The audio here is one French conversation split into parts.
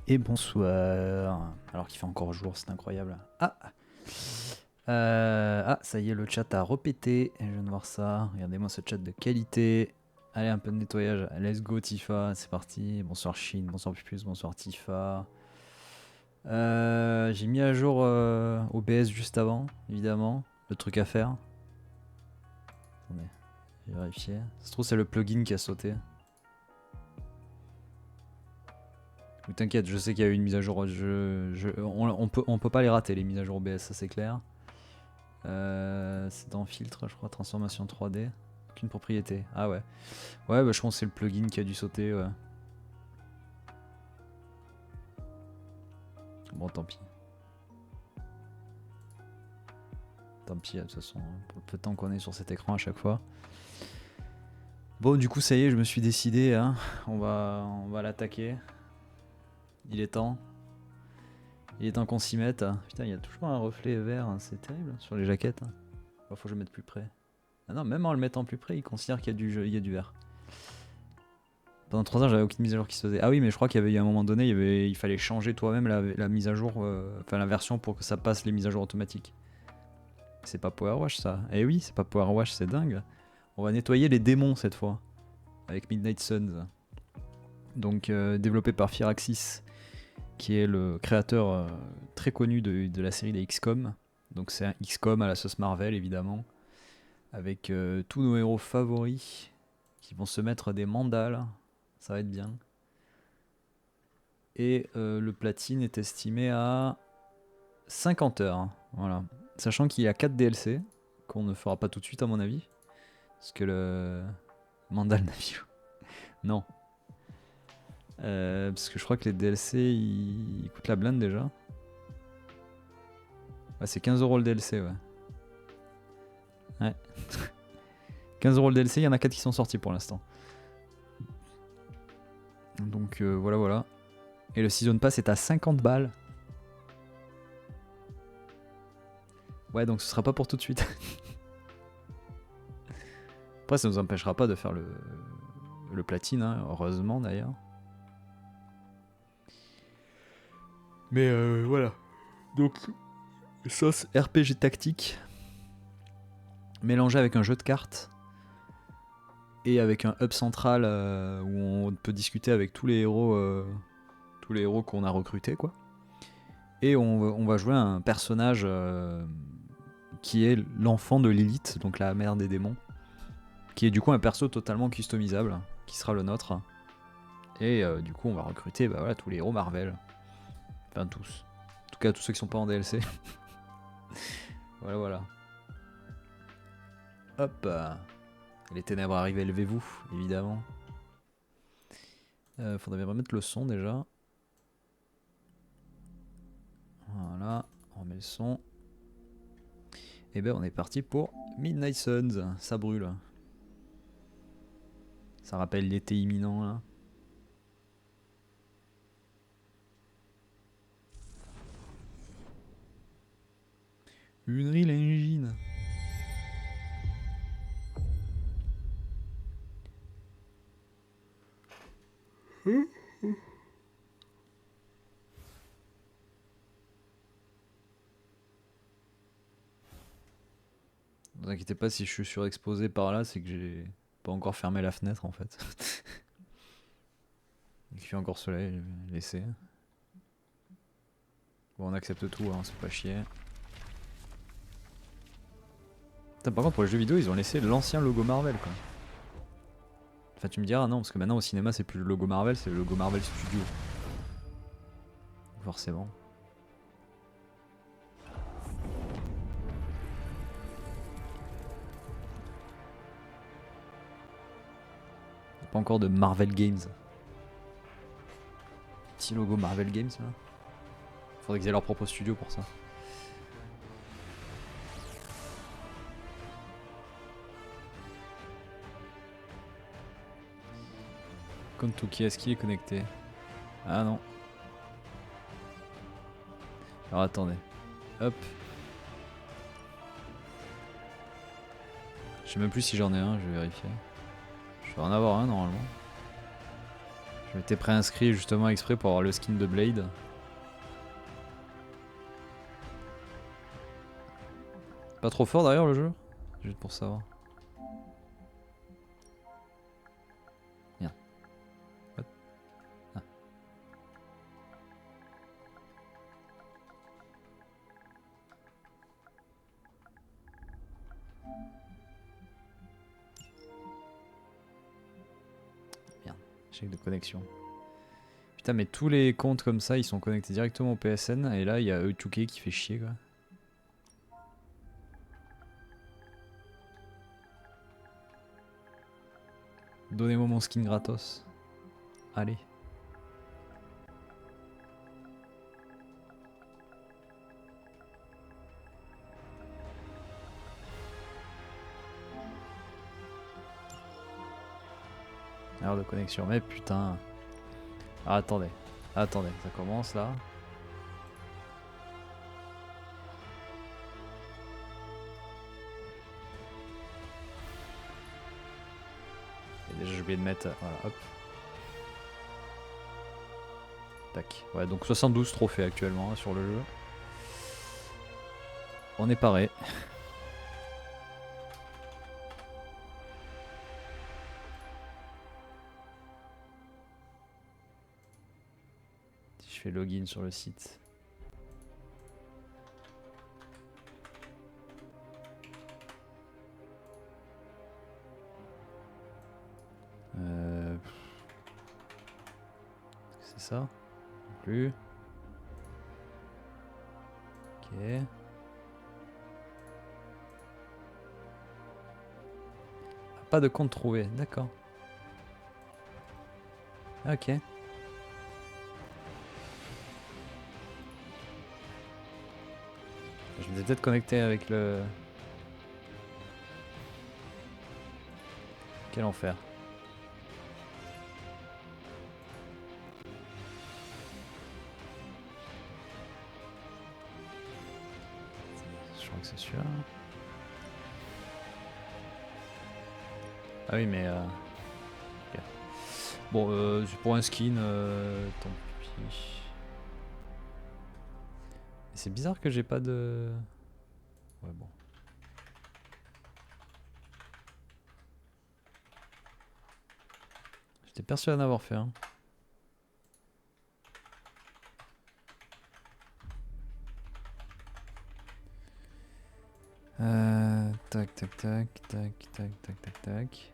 Et bonsoir. Alors qu'il fait encore jour, c'est incroyable. Ça y est, le chat a repété. Je viens de voir ça. Regardez-moi ce chat de qualité. Allez, un peu de nettoyage. Let's go, Tifa. C'est parti. Bonsoir, Chine. Bonsoir, Pupus. Bonsoir, Tifa. J'ai mis à jour OBS juste avant, évidemment. Le truc à faire. Attendez, je vais vérifier. Ça se trouve, c'est le plugin qui a sauté. Mais t'inquiète, je sais qu'il y a eu une mise à jour. On peut pas les rater, les mises à jour OBS, ça c'est clair. C'est dans filtre, je crois, transformation 3D. Aucune propriété. Ah ouais. Ouais, bah je pense que c'est le plugin qui a dû sauter, ouais. Bon, tant pis. Tant pis, de toute façon, pour le peu de temps qu'on est sur cet écran à chaque fois. Bon, du coup, ça y est, je me suis décidé, hein. On va l'attaquer. Il est temps. Il est temps qu'on s'y mette. Putain, il y a toujours un reflet vert, hein, c'est terrible sur les jaquettes. Oh, faut que je le mette plus près. Ah non, même en le mettant plus près, il considère qu'il y a du vert. Pendant 3 heures, j'avais aucune mise à jour qui se faisait. Ah oui, mais je crois qu'il y avait eu un moment donné, il fallait changer toi-même la mise à jour, enfin la version pour que ça passe les mises à jour automatiques. C'est pas Power Wash ça. Eh oui, c'est pas Power Wash, c'est dingue. On va nettoyer les démons cette fois, avec Midnight Suns. Donc développé par Firaxis, qui est le créateur très connu de la série des XCOM. Donc c'est un XCOM à la sauce Marvel évidemment, avec tous nos héros favoris qui vont se mettre des mandales. Ça va être bien. Et le platine est estimé à 50 heures. Hein, voilà. Sachant qu'il y a 4 DLC, qu'on ne fera pas tout de suite à mon avis. Parce que le Mandal Navio. Non. Parce que je crois que les DLC ils coûtent la blinde déjà. Ouais, c'est 15€ le DLC, ouais. Ouais. 15€ le DLC, il y en a 4 qui sont sortis pour l'instant. Donc voilà. Et le Season Pass est à 50 balles. Ouais, donc ce sera pas pour tout de suite. Après, ça nous empêchera pas de faire le platine, hein, heureusement d'ailleurs. Mais voilà. Donc, sauce RPG tactique, mélangé avec un jeu de cartes et avec un hub central où on peut discuter avec tous les héros qu'on a recrutés, quoi. Et on va jouer un personnage qui est l'enfant de Lilith, donc la mère des démons, qui est du coup un perso totalement customisable, qui sera le nôtre. Et du coup, on va recruter tous les héros Marvel. Enfin, tous. En tout cas, tous ceux qui sont pas en DLC. Voilà. Hop. Les ténèbres arrivent, élevez-vous, évidemment. Faudrait remettre le son déjà. Voilà, on remet le son. Et ben on est parti pour Midnight Suns. Ça brûle. Ça rappelle l'été imminent là. Unreal Engine. Ne vous inquiétez pas si je suis surexposé par là, c'est que j'ai pas encore fermé la fenêtre en fait. Il fait encore soleil, laissez. Bon, on accepte tout, hein, c'est pas chier. Putain, par contre, pour les jeux vidéo, ils ont laissé l'ancien logo Marvel quoi. Enfin, tu me diras non, parce que maintenant au cinéma, c'est plus le logo Marvel, c'est le logo Marvel Studio. Forcément. Pas encore de Marvel Games. Petit logo Marvel Games là. Faudrait qu'ils aient leur propre studio pour ça. Kontuki, est-ce qu'il est connecté? Ah non. Alors attendez. Hop. Je sais même plus si j'en ai un, je vais vérifier. Je vais en avoir un normalement. Je m'étais préinscrit justement exprès pour avoir le skin de Blade. Pas trop fort d'ailleurs le jeu? Juste pour savoir. Bien. Ah. Merde, échec de connexion. Putain, mais tous les comptes comme ça, ils sont connectés directement au PSN. Et là, il y a E2K qui fait chier, quoi. Donnez-moi mon skin gratos. Allez. Erreur de connexion, mais putain. Ah, attendez. Attendez, ça commence là. Et déjà j'ai oublié de mettre... Voilà, hop. Tac. Ouais, donc 72 trophées actuellement hein, sur le jeu. On est paré. Si je fais login sur le site. C'est ça? Non plus. Ok. Pas de compte trouvé, d'accord. Ok. Je m'étais peut-être connecté avec le... Quel enfer. Je crois que c'est celui-là. Ah oui mais... Okay. Bon, c'est pour un skin, tant pis. C'est bizarre que j'ai pas de... Ouais bon. J'étais persuadé d'en avoir fait un. Tac tac tac tac tac tac tac tac.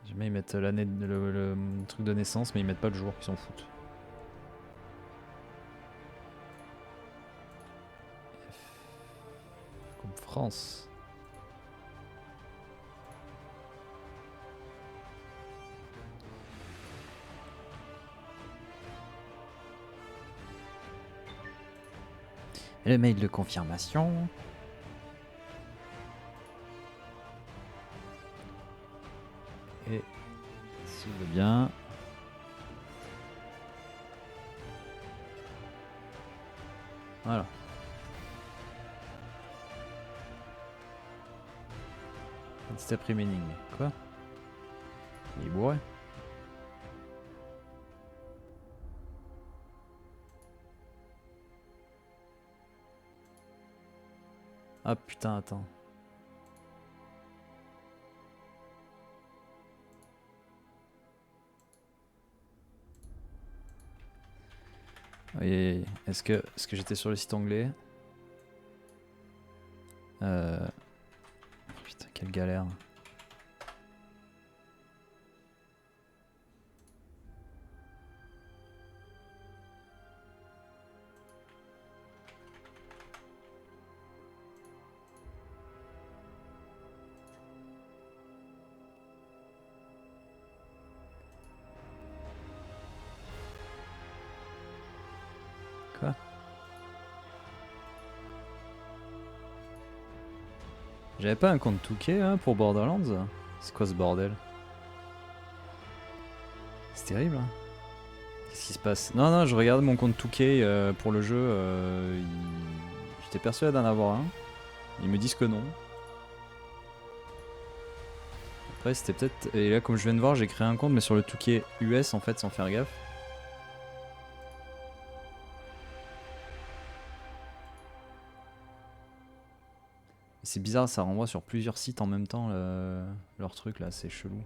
Jamais ils mettent l'année, le truc de naissance, mais ils mettent pas le jour, ils s'en foutent. Comme France. Et le mail de confirmation. Et s'il veut bien. Voilà. Step remaining. Quoi? Il est bourré. Ah putain, attends. Oui, est-ce que j'étais sur le site anglais? Putain, quelle galère. Quoi? J'avais pas un compte Touquet hein, pour Borderlands? C'est quoi ce bordel? C'est terrible. Hein. Qu'est-ce qui se passe? Non, non, je regarde mon compte Touquet pour le jeu. J'étais persuadé d'en avoir un. Ils me disent que non. Après c'était peut-être... Et là comme je viens de voir j'ai créé un compte mais sur le Touquet US en fait sans faire gaffe. C'est bizarre, ça renvoie sur plusieurs sites en même temps leur truc là, c'est chelou.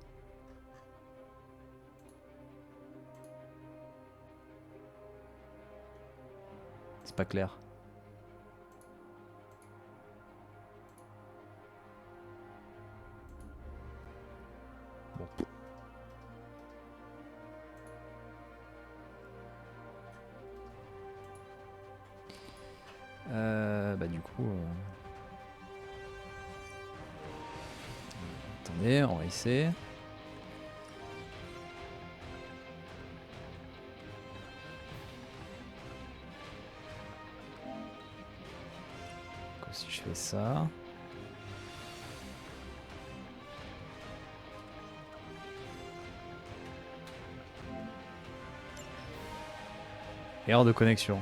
C'est pas clair. Bon. Bah du coup... Attendez, on va essayer. Si je fais ça... Erreur de connexion.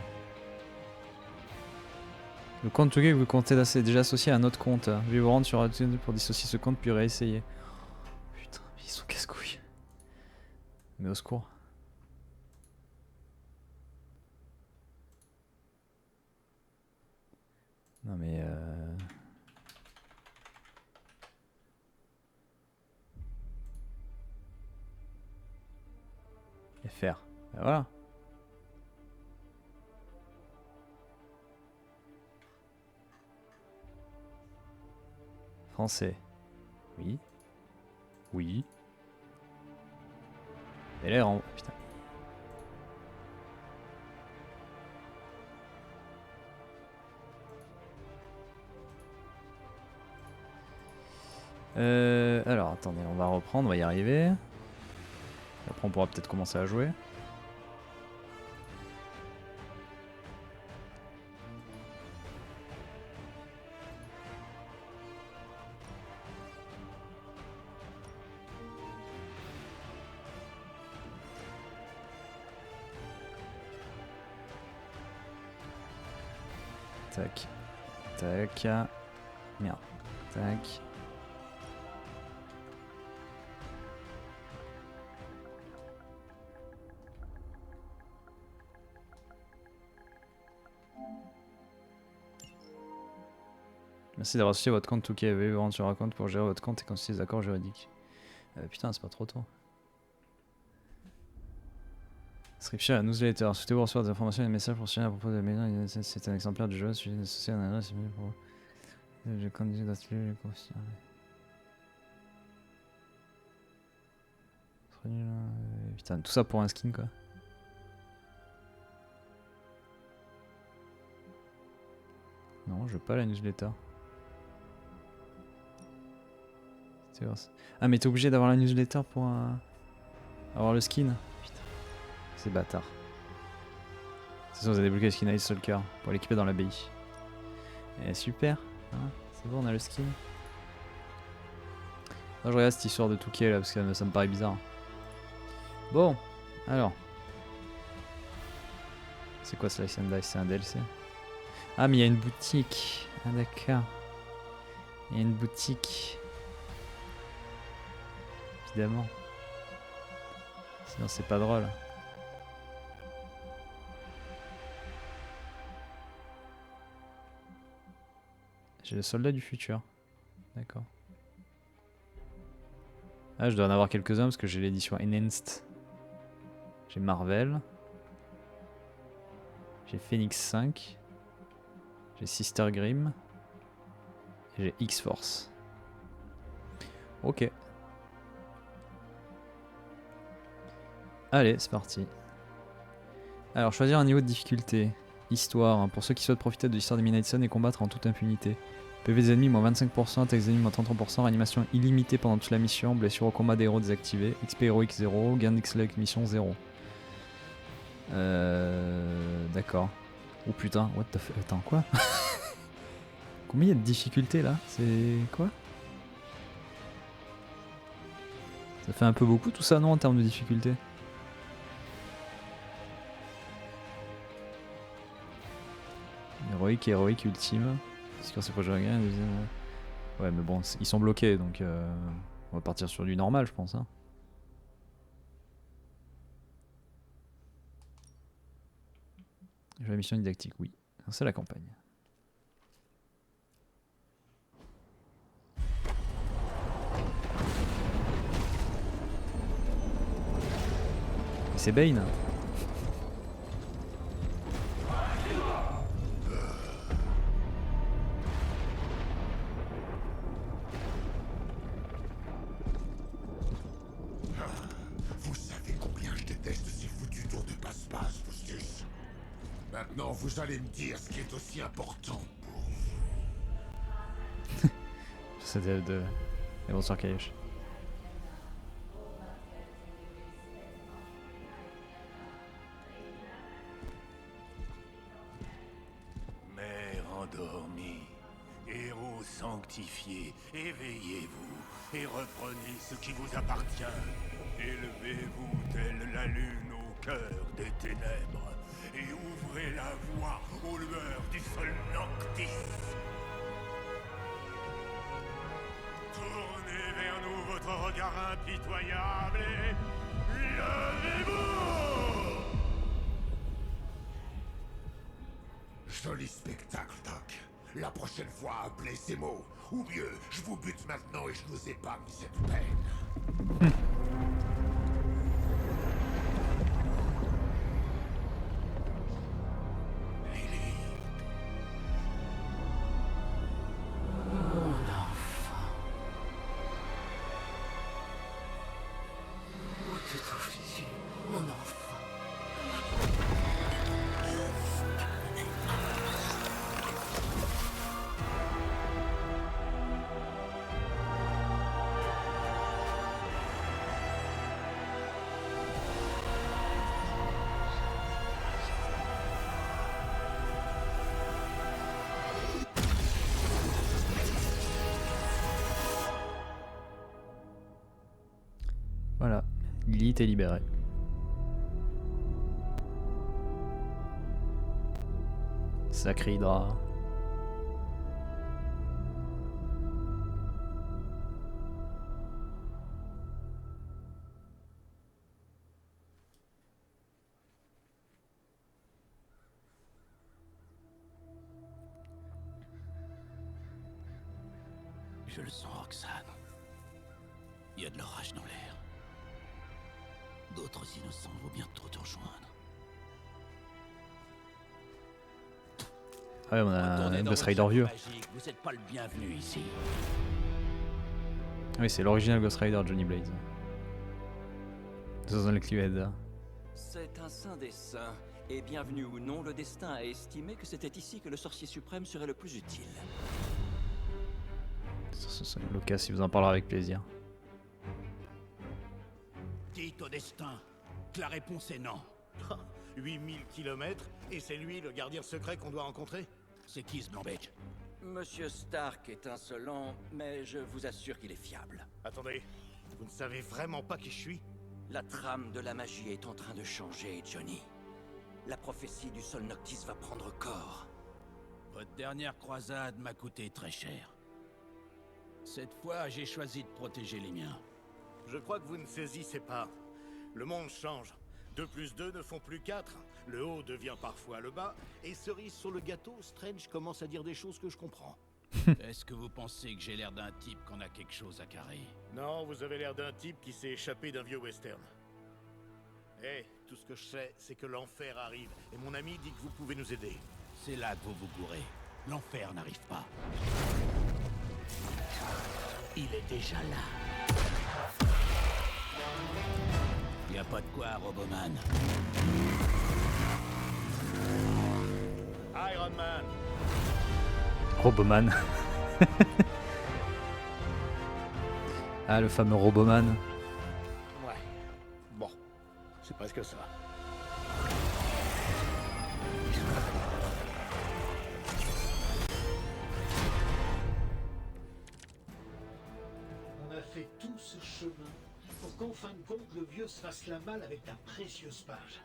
Le compte Touquet que vous comptez est déjà associé à un autre compte. Veuillez vous rendre sur iTunes pour dissocier ce compte puis réessayer. Putain, ils sont casse-couilles. Mais au secours. Non mais FR. Ben voilà. Français. Oui. Oui. Et là, en... Putain. Alors, attendez, on va reprendre, on va y arriver. Après, on pourra peut-être commencer à jouer. Tac. Tac. Merde. Tac. Merci d'avoir associé votre compte Touquet. Veuillez vous rendre sur un compte pour gérer votre compte et consulter les accords juridiques. Putain, c'est pas trop tôt. Inscription à la newsletter. Souhaitez-vous recevoir des informations et des messages professionnels à propos de la maison. C'est un exemplaire du jeu. Sujet associé à un adresse email pour... Je conduis d'atelier, je confie. Putain, tout ça pour un skin quoi. Non, je veux pas la newsletter. Ah mais t'es obligé d'avoir la newsletter pour avoir le skin. Putain, c'est bâtard. C'est ça, vous avez débloqué le skin Ice Stalker pour l'équiper dans l'abbaye. Et super, hein, c'est bon, on a le skin. Non, je regarde cette histoire de Touquet là parce que ça me paraît bizarre. Bon, alors. C'est quoi Slice and Dice? C'est un DLC. Ah mais il y a une boutique. Ah d'accord. Il y a une boutique. Évidemment. Sinon c'est pas drôle. J'ai le soldat du futur. D'accord. Ah je dois en avoir quelques-uns parce que j'ai l'édition Enhanced. J'ai Marvel. J'ai Phoenix 5. J'ai Sister Grimm. Et j'ai X-Force. Ok. Allez, c'est parti. Alors, choisir un niveau de difficulté. Histoire, hein, pour ceux qui souhaitent profiter de l'histoire des Midnight Sun et combattre en toute impunité. PV des ennemis, moins 25%, attaque des ennemis, moins 33%, animation illimitée pendant toute la mission, blessure au combat des héros désactivée, XP héroïque 0, gain d'XP avec mission 0. D'accord. Oh putain, what the fuck. Attends, quoi? Combien il y a de difficultés là? C'est quoi? Ça fait un peu beaucoup tout ça, non, en termes de difficulté? Héroïque, héroïque, ultime. C'est quand c'est proche de la deuxième. Ouais, mais bon, ils sont bloqués donc. On va partir sur du normal, je pense. Hein. La mission didactique, oui. C'est la campagne. C'est Bane. Vous savez combien je déteste ces foutus tours de passe-passe, Faustus. Maintenant, vous allez me dire ce qui est aussi important pour vous. C'était de... Et bonsoir Kayesh. Mère endormie, héros sanctifié, éveillez-vous et reprenez ce qui vous appartient. Élevez-vous telle la lune au cœur des ténèbres et ouvrez la voie aux lueurs du sol Noctis. Tournez vers nous votre regard impitoyable et levez-vous! Joli spectacle, Doc. La prochaine fois, appelez ces mots. Ou mieux, je vous bute maintenant et je vous épargne cette peine. Voilà, Lilith est libérée. Sacré Hydra. Je le sens, Roxane. Il y a de l'orage dans l'air. D'autres innocents vont bientôt te rejoindre. Ah ouais, on a Retournez un dans Ghost votre Rider château vieux. magique, vous n'êtes pas le bienvenu ici. Oui, c'est l'original Ghost Rider Johnny Blaze. Dans le Cluedo. C'est un saint des saints, et bienvenue ou non, le destin a estimé que c'était ici que le sorcier suprême serait le plus utile. Lucas, il vous en parlera avec plaisir. Dites au destin que la réponse est non. 8000 kilomètres, et c'est lui le gardien secret qu'on doit rencontrer? C'est qui ce Blanc-Bec? Monsieur Stark est insolent, mais je vous assure qu'il est fiable. Attendez, vous ne savez vraiment pas qui je suis? La trame de la magie est en train de changer, Johnny. La prophétie du sol Noctis va prendre corps. Votre dernière croisade m'a coûté très cher. Cette fois, j'ai choisi de protéger les miens. Je crois que vous ne saisissez pas. Le monde change. 2 plus 2 ne font plus 4. Le haut devient parfois le bas. Et cerise sur le gâteau, Strange commence à dire des choses que je comprends. Est-ce que vous pensez que j'ai l'air d'un type qu'on a quelque chose à carrer? Non, vous avez l'air d'un type qui s'est échappé d'un vieux western. Eh, tout ce que je sais, c'est que l'enfer arrive. Et mon ami dit que vous pouvez nous aider. C'est là que vous vous gourrez. L'enfer n'arrive pas. Il est déjà là. Y a pas de quoi, Roboman. Iron Man! Roboman. Ah, le fameux Roboman. Ouais. Bon, c'est presque ça. On a fait tout ce chemin pour qu'en fin de compte, le vieux se fasse la malle avec ta précieuse page.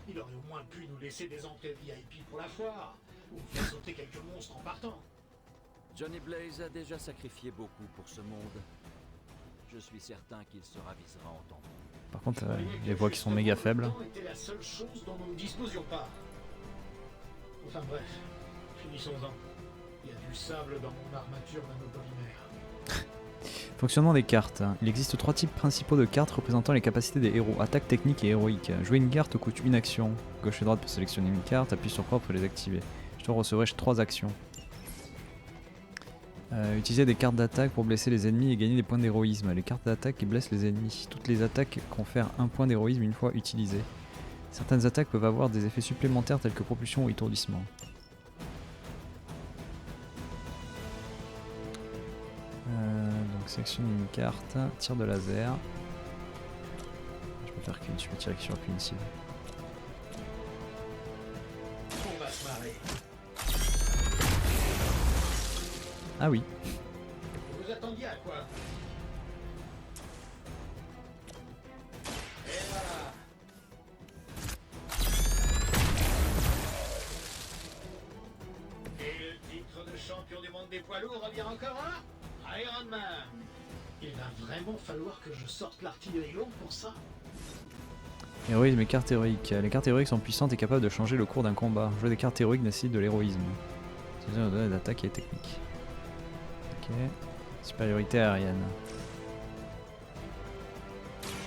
Il aurait au moins pu nous laisser des entrées VIP pour la foire, ou faire sauter quelques monstres en partant. Johnny Blaze a déjà sacrifié beaucoup pour ce monde. Je suis certain qu'il se ravisera en temps. Par contre, Je croyais les que voix qui sont justement, méga le faibles. temps était la seule chose dont nous ne disposions pas. Enfin bref, finissons-en. Il y a du sable dans mon armature nanopolymère. Fonctionnement des cartes. Il existe 3 types principaux de cartes représentant les capacités des héros, attaque, technique et héroïque. Jouer une carte coûte une action. Gauche et droite pour sélectionner une carte, appuie sur croix pour les activer. Je te recevrai 3 actions. Utiliser des cartes d'attaque pour blesser les ennemis et gagner des points d'héroïsme. Les cartes d'attaque blessent les ennemis. Toutes les attaques confèrent un point d'héroïsme une fois utilisées. Certaines attaques peuvent avoir des effets supplémentaires tels que propulsion ou étourdissement. Donc sélectionner une carte, tir de laser. Je peux faire qu'une, je peux tirer sur qu'une cible. On va se marrer. Ah oui, Vous attendiez à quoi? Et voilà. Et le titre de champion du monde des poids lourds revient encore à Iron Man. Il va vraiment falloir que je sorte l'artillerie lourde pour ça. héroïsme et cartes héroïques. Les cartes héroïques sont puissantes et capables de changer le cours d'un combat. Jouer des cartes héroïques nécessite de l'héroïsme. C'est d'attaque et technique. Ok. Supériorité aérienne.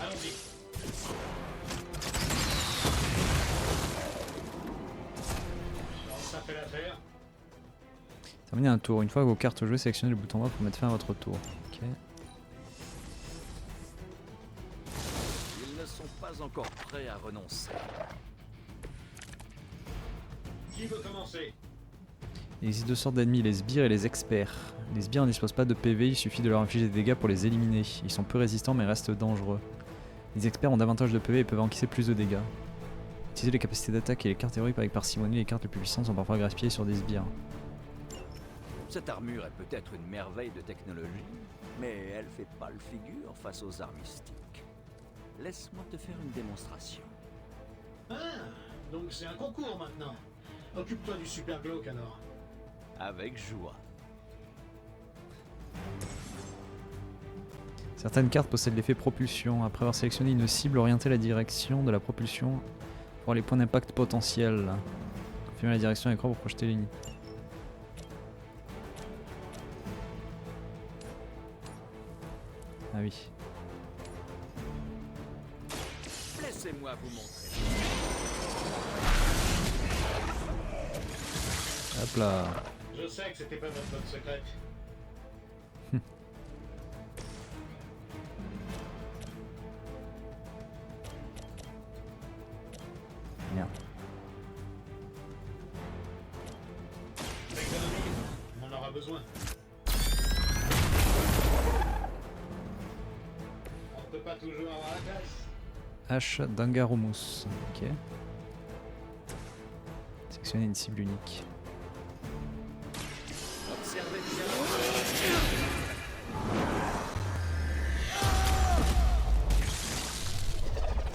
Allons-y. Alors, ça fait l'affaire. Terminez un tour. Une fois vos cartes jouées, sélectionnez le bouton A pour mettre fin à votre tour. Ok. Ils ne sont pas encore prêts à renoncer. Qui veut commencer? Il existe 2 sortes d'ennemis, les sbires et les experts. Les sbires ne disposent pas de PV, il suffit de leur infliger des dégâts pour les éliminer. Ils sont peu résistants mais restent dangereux. Les experts ont davantage de PV et peuvent encaisser plus de dégâts. Utilisez les capacités d'attaque et les cartes héroïques avec parcimonie, les cartes les plus puissantes sont parfois gaspillées sur des sbires. Cette armure est peut-être une merveille de technologie, mais elle fait pas le figure face aux arts mystiques. Laisse-moi te faire une démonstration. Ah, donc c'est un concours maintenant. Occupe-toi du super glauque alors. Avec joie. Certaines cartes possèdent l'effet propulsion. Après avoir sélectionné une cible, orientez la direction de la propulsion pour voir les points d'impact potentiels. Confirmez la direction à l'écran pour projeter l'unité. Ah oui. Laissez-moi vous montrer. Hop là. Je sais que c'était pas votre bonne secrète. Merde. L'économie, on en aura besoin. On ne peut pas toujours avoir la place. H d'Angaromus. Ok. Sélectionner une cible unique. Observez bien.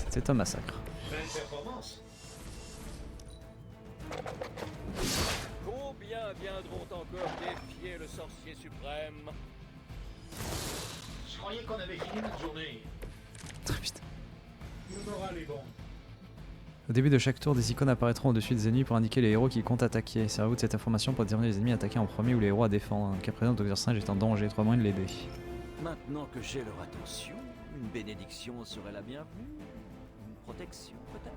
C'est un massacre. Belle performance. Combien viendront encore défier le sorcier suprême? Je croyais qu'on avait fini notre journée. Putain. Le moral est bon. Au début de chaque tour, des icônes apparaîtront au-dessus des ennemis pour indiquer les héros qui comptent attaquer. Servez-vous de cette information pour déterminer les ennemis attaqués en premier ou les héros à défendre. Cas présent, Dr. Strange est en danger, 3 moyens de l'aider. Maintenant que j'ai leur attention, une bénédiction serait la bienvenue. Une protection, peut-être.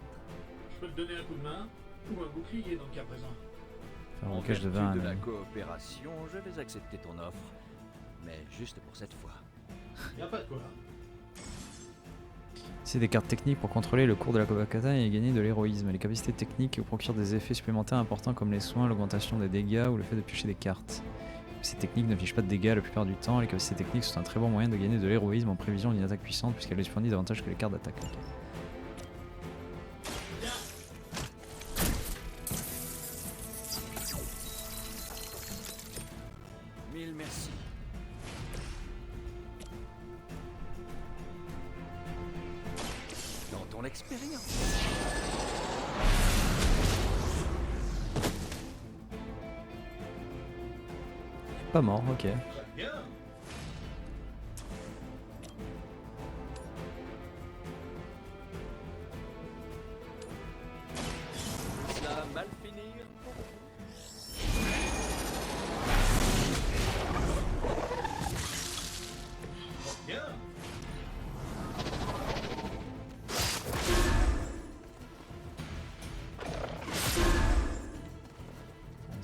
Je peux te donner un coup de main ou un bouclier dans le cas présent. Faire un En blocage de vertu 20 à de un la ennemi. coopération, je vais accepter ton offre. Mais juste pour cette fois. Y a pas de quoi. C'est des cartes techniques pour contrôler le cours de la Kobakata et gagner de l'héroïsme. Les capacités techniques procurent des effets supplémentaires importants comme les soins, l'augmentation des dégâts ou le fait de piocher des cartes. Ces techniques n'affichent pas de dégâts la plupart du temps. Les capacités techniques sont un très bon moyen de gagner de l'héroïsme en prévision d'une attaque puissante puisqu'elles les fournissent davantage que les cartes d'attaque. Ok. Mille merci. Dans ton expérience. Pas mort, ok. Très bien.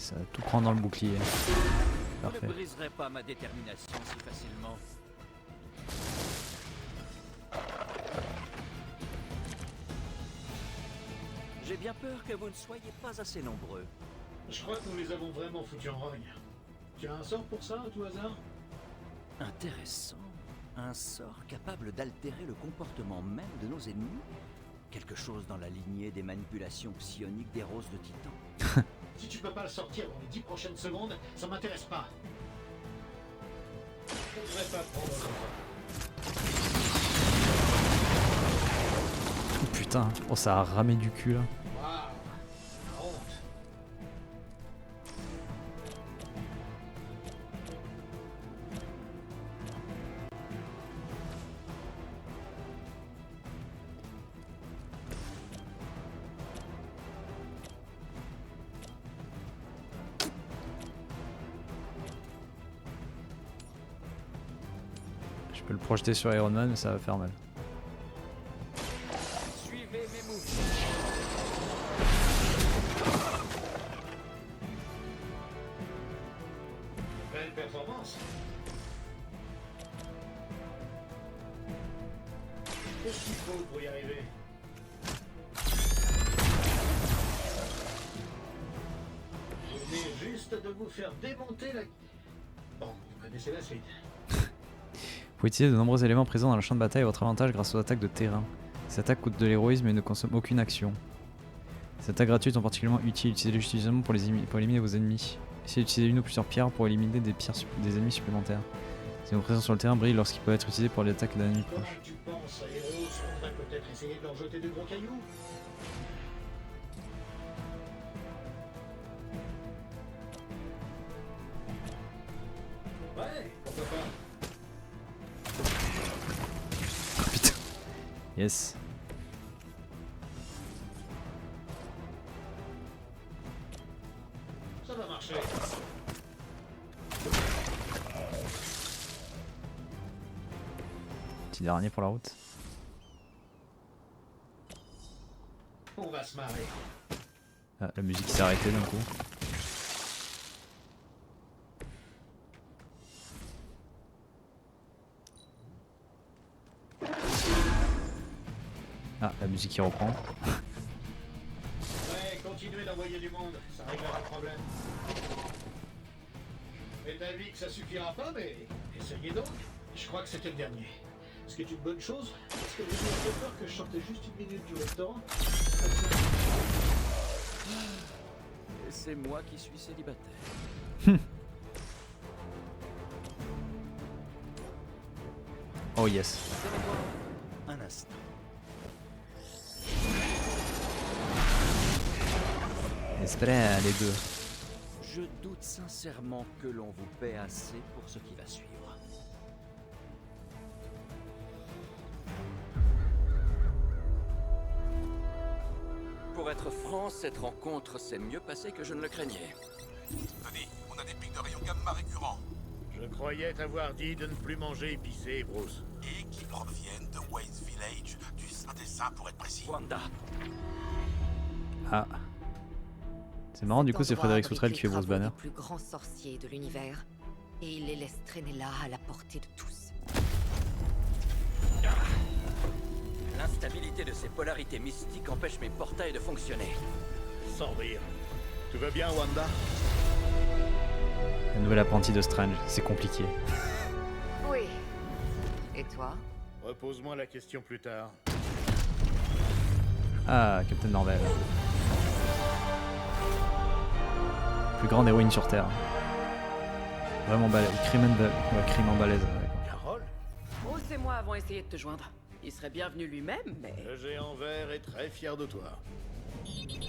ça va tout prendre dans le bouclier. Vous Parfait. ne briserez pas ma détermination si facilement. J'ai bien peur que vous ne soyez pas assez nombreux. Je crois que nous les avons vraiment foutus en rogne. Tu as un sort pour ça, à tout hasard? Intéressant. Un sort capable d'altérer le comportement même de nos ennemis? Quelque chose dans la lignée des manipulations psioniques des roses de Titan. Si tu peux pas le sortir dans les 10 prochaines secondes, ça m'intéresse pas. Je ne devrais pas prendre le temps. Oh, putain, oh ça a ramé du cul là. Waouh, la honte. Je peux le projeter sur Iron Man mais ça va faire mal. Suivez mes mouvements. Belle performance. Qu'est-ce qu'il faut pour y arriver? Je venais juste de vous faire démonter la... Bon, vous connaissez la suite. Vous pouvez utiliser de nombreux éléments présents dans le champ de bataille à votre avantage grâce aux attaques de terrain. Ces attaques coûtent de l'héroïsme et ne consomment aucune action. Ces attaques gratuites sont particulièrement utiles. Utilisez-les utilement pour éliminer vos ennemis. Essayez d'utiliser une ou plusieurs pierres pour éliminer des ennemis supplémentaires. Si vos présences sur le terrain brillent lorsqu'ils peuvent être utilisés pour les attaques d'ennemis Comment proches. tu penses, Aéros? On devrait peut-être essayer de leur jeter de gros cailloux? Ouais, pourquoi pas? Putain. Yes. Ça va marcher. Petit dernier pour la route. On va se marrer. Ah, la musique s'est arrêtée d'un coup. Ah, la musique qui reprend. Ouais, continuez d'envoyer du monde, ça réglera le problème. Établi que ça suffira pas, mais essayez donc. Je crois que c'était le dernier. Ce qui est une bonne chose, parce que j'ai un peu peur que je sortais juste une minute du restaurant. Et c'est moi qui suis célibataire. Oh yes. Donnez-moi un instant. Espère les deux. Je doute sincèrement que l'on vous paie assez pour ce qui va suivre. Pour être franc, cette rencontre s'est mieux passée que je ne le craignais. Tony, on a des pics de rayons gamma récurrents. Je croyais t'avoir dit de ne plus manger épicé, Bruce. Et qui proviennent de Wayne's Village, du Saint des Saints pour être précis. Wanda, Ah. C'est marrant, du coup, c'est Frédéric Soutrel qui fait Bruce Banner. Les plus grands sorciers de l'univers, et il les laisse traîner là à la portée de tous. l'instabilité de ces polarités mystiques empêche mes portails de fonctionner. Sans rire. Tout va bien, Wanda? La nouvelle apprentie de Strange, c'est compliqué. Oui. Et toi? Repose-moi la question plus tard. Ah, Captain Marvel. Plus grande héroïne sur Terre. Vraiment balèze. Crime en balèze. Carole? Bruce et moi avons essayé de te joindre. Il serait bienvenu lui-même, mais... Le géant vert est très fier de toi. Il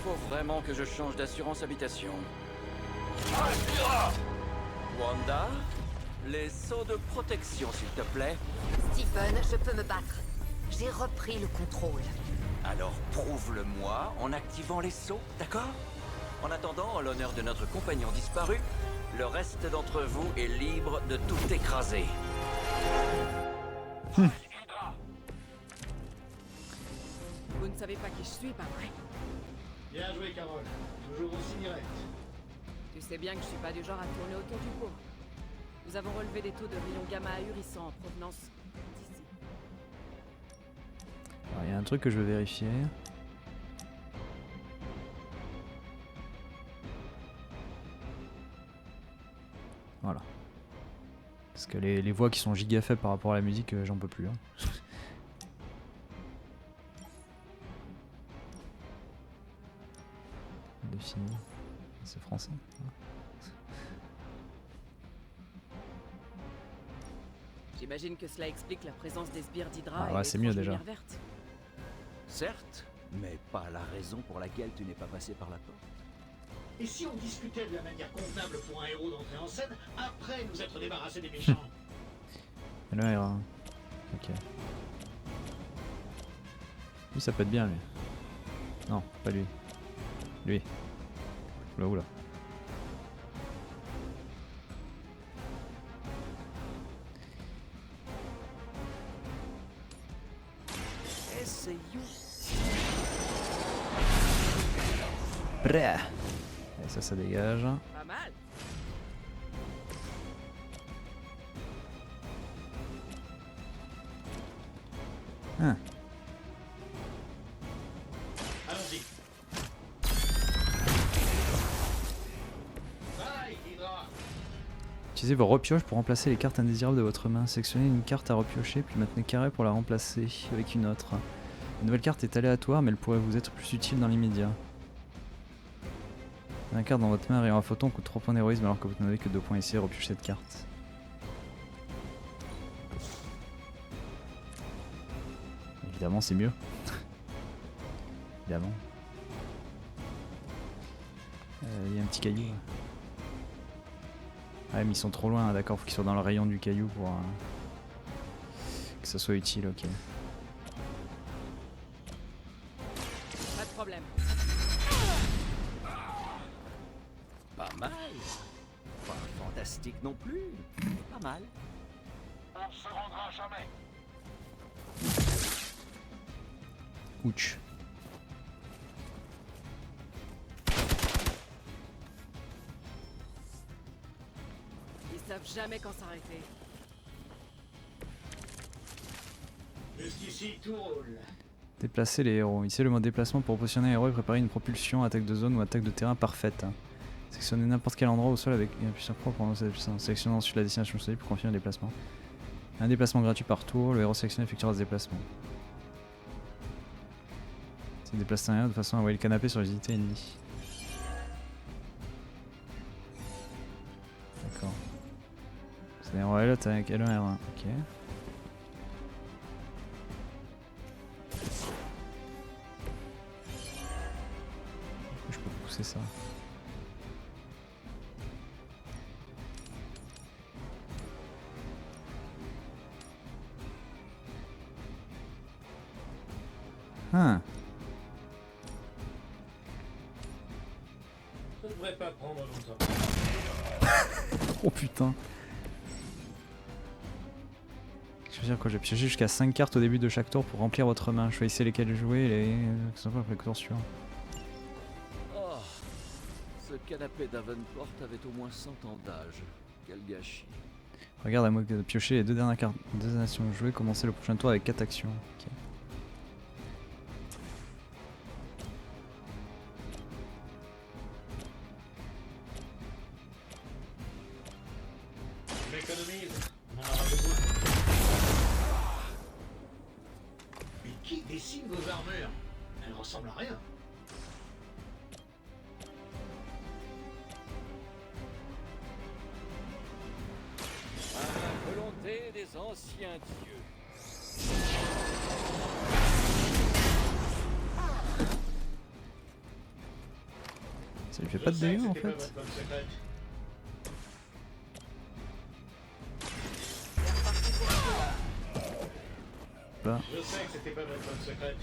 faut vraiment que je change d'assurance habitation. Wanda, les sauts de protection, s'il te plaît. Stephen, je peux me battre. J'ai repris le contrôle. Alors prouve-le-moi en activant les sauts, d'accord? En attendant, en l'honneur de notre compagnon disparu, le reste d'entre vous est libre de tout écraser. savez pas qui je suis, pas vrai? Bien joué, Carole. Toujours aussi direct. Tu sais bien que je suis pas du genre à tourner autour du pot. Nous avons relevé des taux de rayons gamma ahurissants en provenance d'ici. Alors, il y a un truc que je veux vérifier. Voilà. Parce que les voix qui sont giga faibles par rapport à la musique, j'en peux plus. Hein. Défini. C'est français. J'imagine que cela explique la présence des sbires d'Hydra Ah et ouais, des c'est mieux franges déjà. lumières vertes. Certes, mais pas la raison pour laquelle tu n'es pas passé par la porte. Et si on discutait de la manière convenable pour un héros d'entrer en scène, après nous être débarrassés des méchants? Le R1. Ok. Lui, ça peut être bien, lui. Non, pas lui. Lui. Oula, oula. Essayons. Prêt. Et ça dégage. Pas mal. Ah. Allons-y. Bye, Hydra. Utilisez vos repioches pour remplacer les cartes indésirables de votre main. Sélectionnez une carte à repiocher, puis maintenez carré pour la remplacer avec une autre. La nouvelle carte est aléatoire, mais elle pourrait vous être plus utile dans l'immédiat. Une carte dans votre main ayant un photon coûte 3 points d'héroïsme alors que vous n'avez que 2 points ici. Repiochez cette carte. Évidemment, c'est mieux. Évidemment. Il y a un petit caillou. Ouais, mais ils sont trop loin, d'accord, faut qu'ils soient dans le rayon du caillou pour que ça soit utile, ok. Pas de problème. Pas mal. Pas fantastique non plus, mais pas mal. On se rendra jamais. Ouch. Ils savent jamais quand s'arrêter. Jusqu'ici, tout roule. Déplacer les héros. Ici le mode déplacement pour positionner un héros et préparer une propulsion, attaque de zone ou attaque de terrain parfaite. Sélectionnez n'importe quel endroit au sol avec une puissance propre pendant cette puissance. Sélectionnez ensuite la destination choisie pour confirmer le déplacement. Un déplacement gratuit par tour, le héros sélectionné effectuera ce déplacement. C'est déplacer un héros de façon à envoyer le canapé sur les unités ennemies. D'accord. C'est un héros L1 avec L1 R1, ok. Je peux pousser ça. Ah. Ça ne devrait pas prendre longtemps. Oh putain. Je veux dire quoi, j'ai piégé jusqu'à 5 cartes au début de chaque tour pour remplir votre main. Choisissez lesquelles jouer et les... que ce soit pour les tours suivants. Oh, ce canapé d'Avenport avait au moins 100 ans d'âge. Quel gâchis. Regarde à moi de piocher les deux dernières cartes, deux actions jouées, commencer le prochain tour avec 4 actions. Ok. Je m'économise. On en aura besoin. Mais qui dessine vos armures? Elles ressemblent à rien. À la volonté des anciens dieux. Ça lui fait pas de dégâts en C'était pas fait. votre bonne secrète. Là. Je sais que c'était pas votre bonne secrète.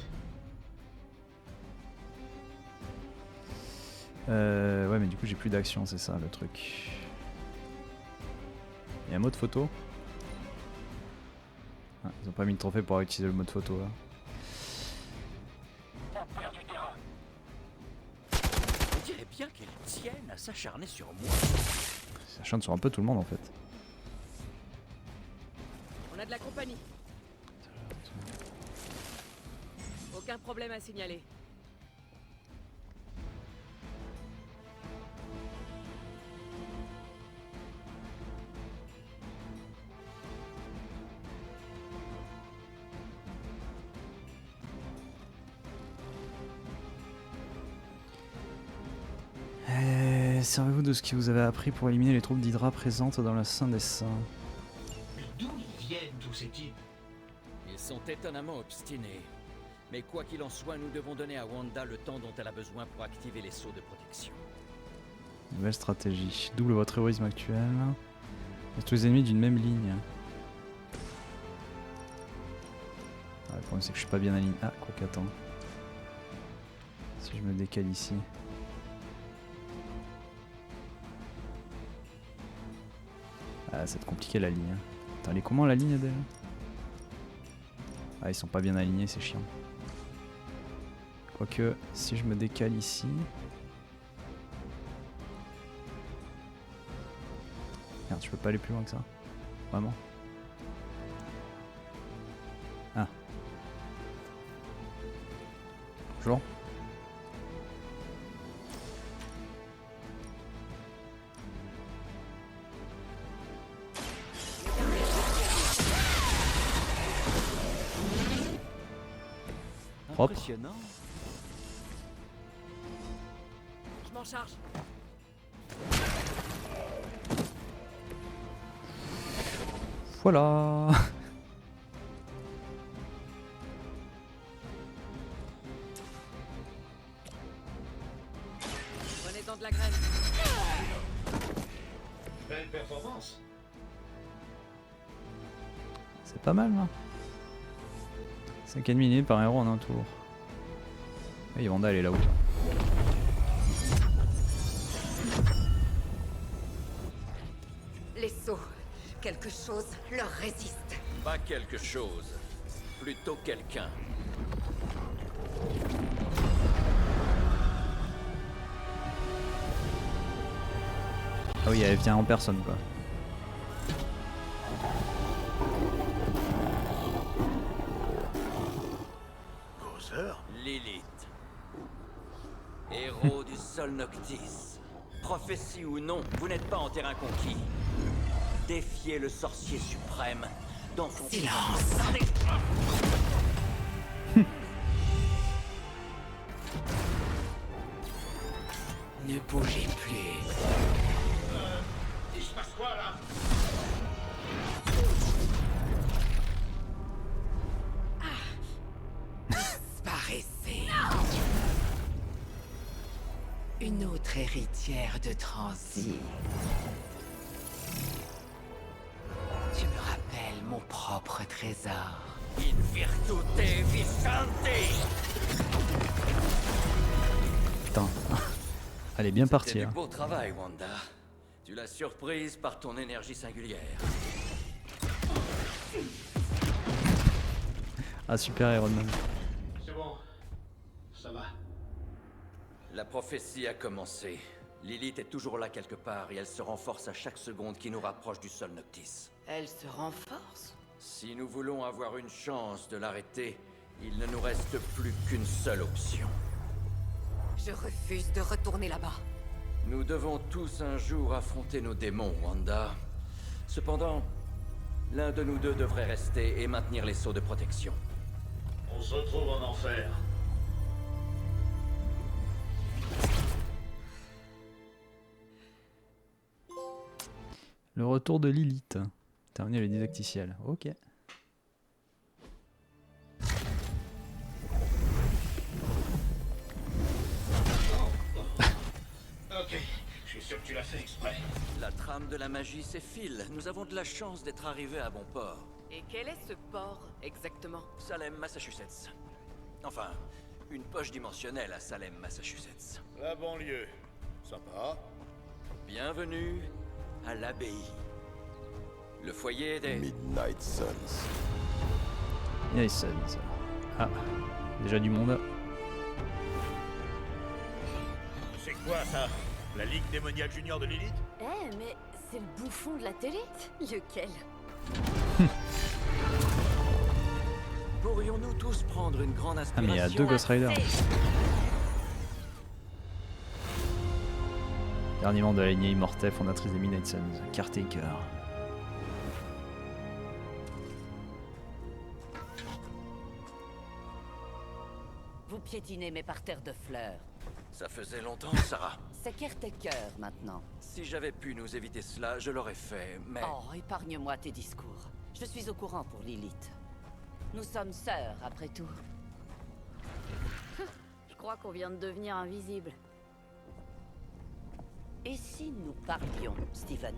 Ouais mais du coup j'ai plus d'action, c'est ça le truc. Il y a un mode photo. Ah, ils ont pas mis de trophée pour utiliser le mode photo là. bien qu'elle tienne à s'acharner sur moi. Ça chante sur un peu tout le monde en fait. On a de la compagnie. Aucun problème à signaler. Servez-vous de ce que vous avez appris pour éliminer les troupes d'Hydra présentes dans le sein des saints. Mais d'où ils viennent tous ces types? Ils sont étonnamment obstinés. Mais quoi qu'il en soit, nous devons donner à Wanda le temps dont elle a besoin pour activer les sceaux de protection. Nouvelle stratégie. Double votre héroïsme actuel. Et tous les ennemis d'une même ligne. Ah, le problème c'est que je suis pas bien aligné. Ah, quoi qu'attends. Si je me décale ici. Ah, ça va être compliqué la ligne. Attends, elle est comment la ligne déjà? Ah, ils sont pas bien alignés, c'est chiant. Quoique, si je me décale ici... Merde, je peux pas aller plus loin que ça. Vraiment. Ah. Bonjour. Propre. Impressionnant. Je m'en charge. Voilà. Prenez-en de la graine. Belle performance. C'est pas mal, là. 5 ennemis éliminés par héros en un tour. Et Wanda, elle est là-haut. Les sceaux, quelque chose leur résiste. Pas quelque chose. Plutôt quelqu'un. Ah oui, elle vient en personne, quoi. Causeur? Lilith. Héros du Sol Noctis. Prophétie ou non, vous n'êtes pas en terrain conquis. Défiez le sorcier suprême dans son... Silence. Ne bougez plus. Il se passe quoi là? Disparaissez. Une autre héritière de Transi. Tu me rappelles mon propre trésor. In virtute vicente. Putain. Elle est bien partie, C'était hein. du beau travail, Wanda. Tu l'as surprise par ton énergie singulière. Ah, super Iron Man. C'est bon. Ça va. La prophétie a commencé. Lilith est toujours là quelque part et elle se renforce à chaque seconde qui nous rapproche du Sol Noctis. Elle se renforce. Si nous voulons avoir une chance de l'arrêter, il ne nous reste plus qu'une seule option. Je refuse de retourner là-bas. Nous devons tous un jour affronter nos démons, Wanda. Cependant, l'un de nous deux devrait rester et maintenir les sceaux de protection. On se retrouve en enfer. Le retour de Lilith. Terminer le didacticiel. Ok. Ok, je suis sûr que tu l'as fait exprès. La trame de la magie s'effile. Nous avons de la chance d'être arrivés à bon port. Et quel est ce port, exactement? Salem, Massachusetts. Enfin, une poche dimensionnelle à Salem, Massachusetts. La banlieue. Sympa. Bienvenue à l'abbaye. Le foyer des... Midnight Suns. Yes, ah, déjà du monde. C'est Quoi ça? La Ligue démoniaque junior de Lilith? Eh, mais c'est le bouffon de la télé? Lequel? Pourrions-nous tous prendre une grande Ah inspiration? mais il y a 2 Ghost Rider. Dernier membre de la lignée immortelle fondatrice des Midnight Suns, Caretaker. Vous piétinez mes parterres de fleurs. Ça faisait longtemps, Sarah. C'est Caretaker maintenant. Si j'avais pu nous éviter cela, je l'aurais fait, mais... Oh, épargne-moi tes discours. Je suis au courant pour Lilith. Nous sommes sœurs, après tout. Je crois qu'on vient de devenir invisible. Et si nous parlions, Steven?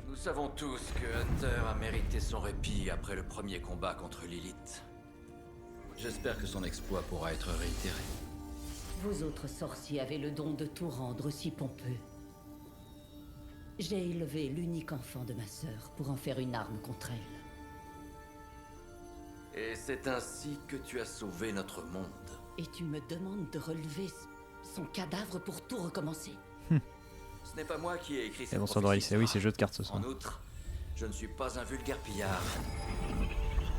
Nous savons tous que Hunter a mérité son répit après le premier combat contre Lilith. J'espère que son exploit pourra être réitéré. Vous autres sorciers avez le don de tout rendre si pompeux. J'ai élevé l'unique enfant de ma sœur pour en faire une arme contre elle. Et c'est ainsi que tu as sauvé notre monde. Et tu me demandes de relever son cadavre pour tout recommencer? Ce n'est pas moi qui ai écrit Et cette bonsoir prophétie, Doris, et oui Sarah. c'est jeu de cartes ce soir. En outre, je ne suis pas un vulgaire pillard.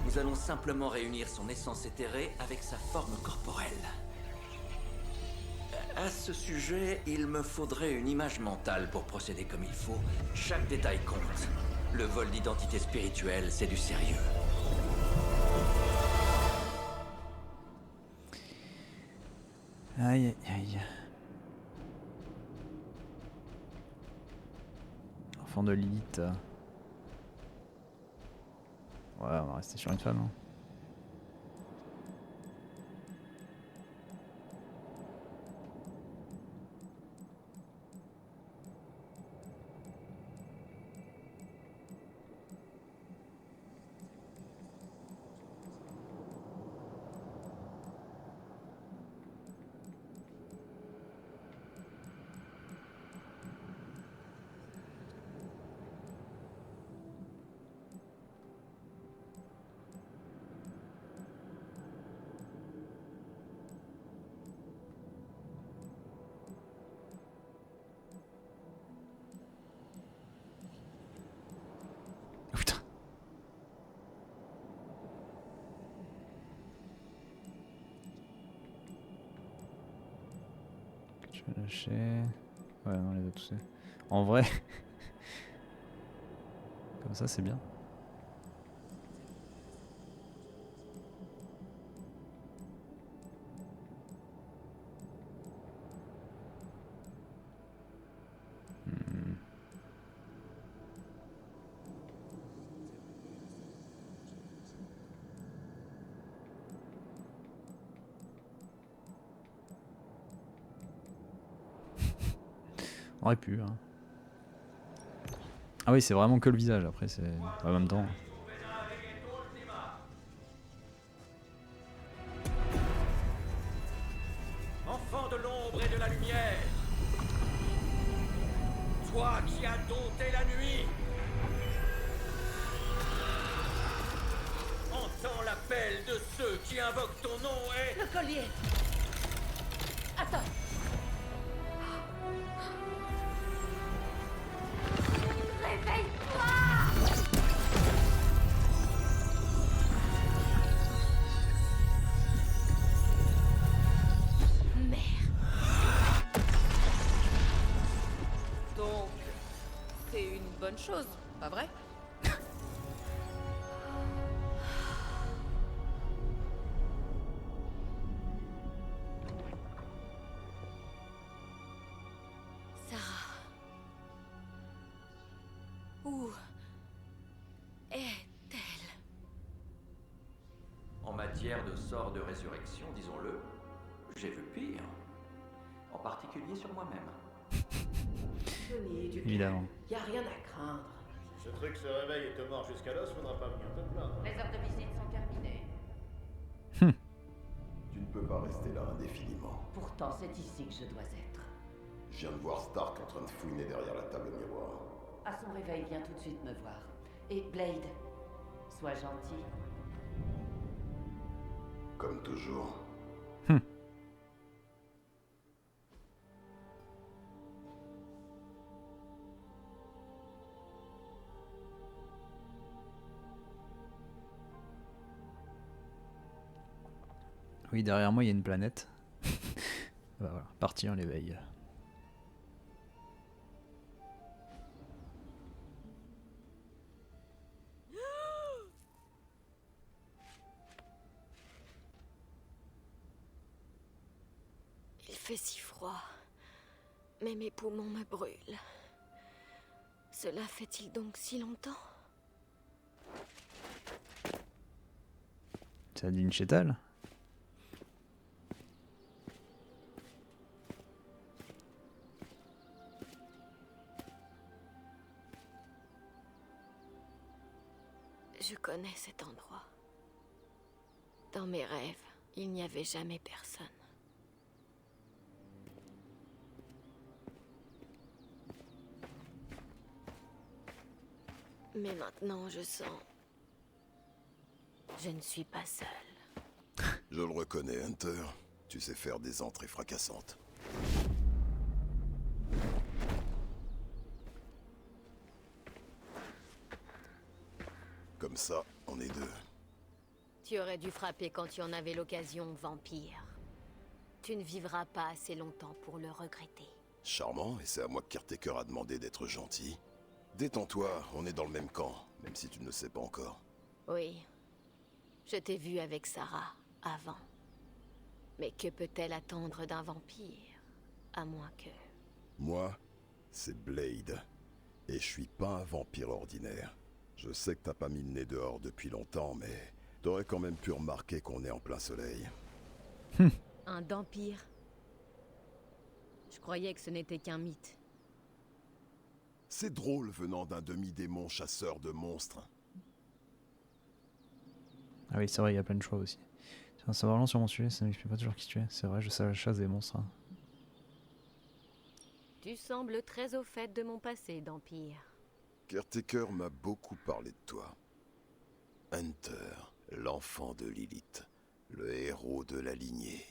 Nous allons simplement réunir son essence éthérée avec sa forme corporelle. À ce sujet, il me faudrait une image mentale pour procéder comme il faut. Chaque détail compte. Le vol d'identité spirituelle, c'est du sérieux. Aïe aïe aïe. Enfant de Lilith. Ouais, on va rester sur une femme. Hein. Putain. Je vais lâcher. Ouais, non, les autres, c'est. En vrai. Comme ça, c'est bien. On aurait pu. Hein. Ah oui, c'est vraiment que le visage. Après, c'est en même temps. Enfant de l'ombre et de la lumière, toi qui as dompté la nuit, entends l'appel de ceux qui invoquent ton nom et... Le collier! Attends! Donc, c'est une bonne chose, pas vrai? Sarah. Où est-elle? En matière de sort de résurrection, disons-le, j'ai vu pire. En particulier sur moi-même. Évidemment. Y a rien à craindre. Si ce truc se réveille et te mord jusqu'à l'os, faudra pas venir te plaindre. Les heures de visite sont terminées. Tu ne peux pas rester là indéfiniment. Pourtant, c'est ici que je dois être. Je viens de voir Stark en train de fouiner derrière la table miroir. À son réveil, viens tout de suite me voir. Et Blade, sois gentil. Comme toujours. Oui, derrière moi, il y a une planète. Bah voilà, parti, on l'éveille. Il fait si froid, mais mes poumons me brûlent. Cela fait-il donc si longtemps? Ça dit une chétale? Je connais cet endroit. Dans mes rêves, il n'y avait jamais personne. Mais maintenant, je sens... Je ne suis pas seule. Je le reconnais, Hunter. Tu sais faire des entrées fracassantes. Comme ça, on est deux. Tu aurais dû frapper quand tu en avais l'occasion, vampire. Tu ne vivras pas assez longtemps pour le regretter. Charmant, et c'est à moi que Caretaker a demandé d'être gentil. Détends-toi, on est dans le même camp, même si tu ne le sais pas encore. Oui. Je t'ai vu avec Sarah, avant. Mais que peut-elle attendre d'un vampire? À moins que... Moi, c'est Blade. Et je suis pas un vampire ordinaire. Je sais que t'as pas mis le nez dehors depuis longtemps, mais t'aurais quand même pu remarquer qu'on est en plein soleil. Un vampire? Je croyais que ce n'était qu'un mythe. C'est drôle venant d'un demi-démon chasseur de monstres. Ah oui, c'est vrai, il y a plein de choix aussi. C'est un savoir long sur mon sujet, ça m'explique pas toujours qui tu es. C'est vrai, je sais la chasse des monstres. Hein. Tu sembles très au fait de mon passé, vampire. Caretaker m'a beaucoup parlé de toi. Hunter, l'enfant de Lilith, le héros de la lignée.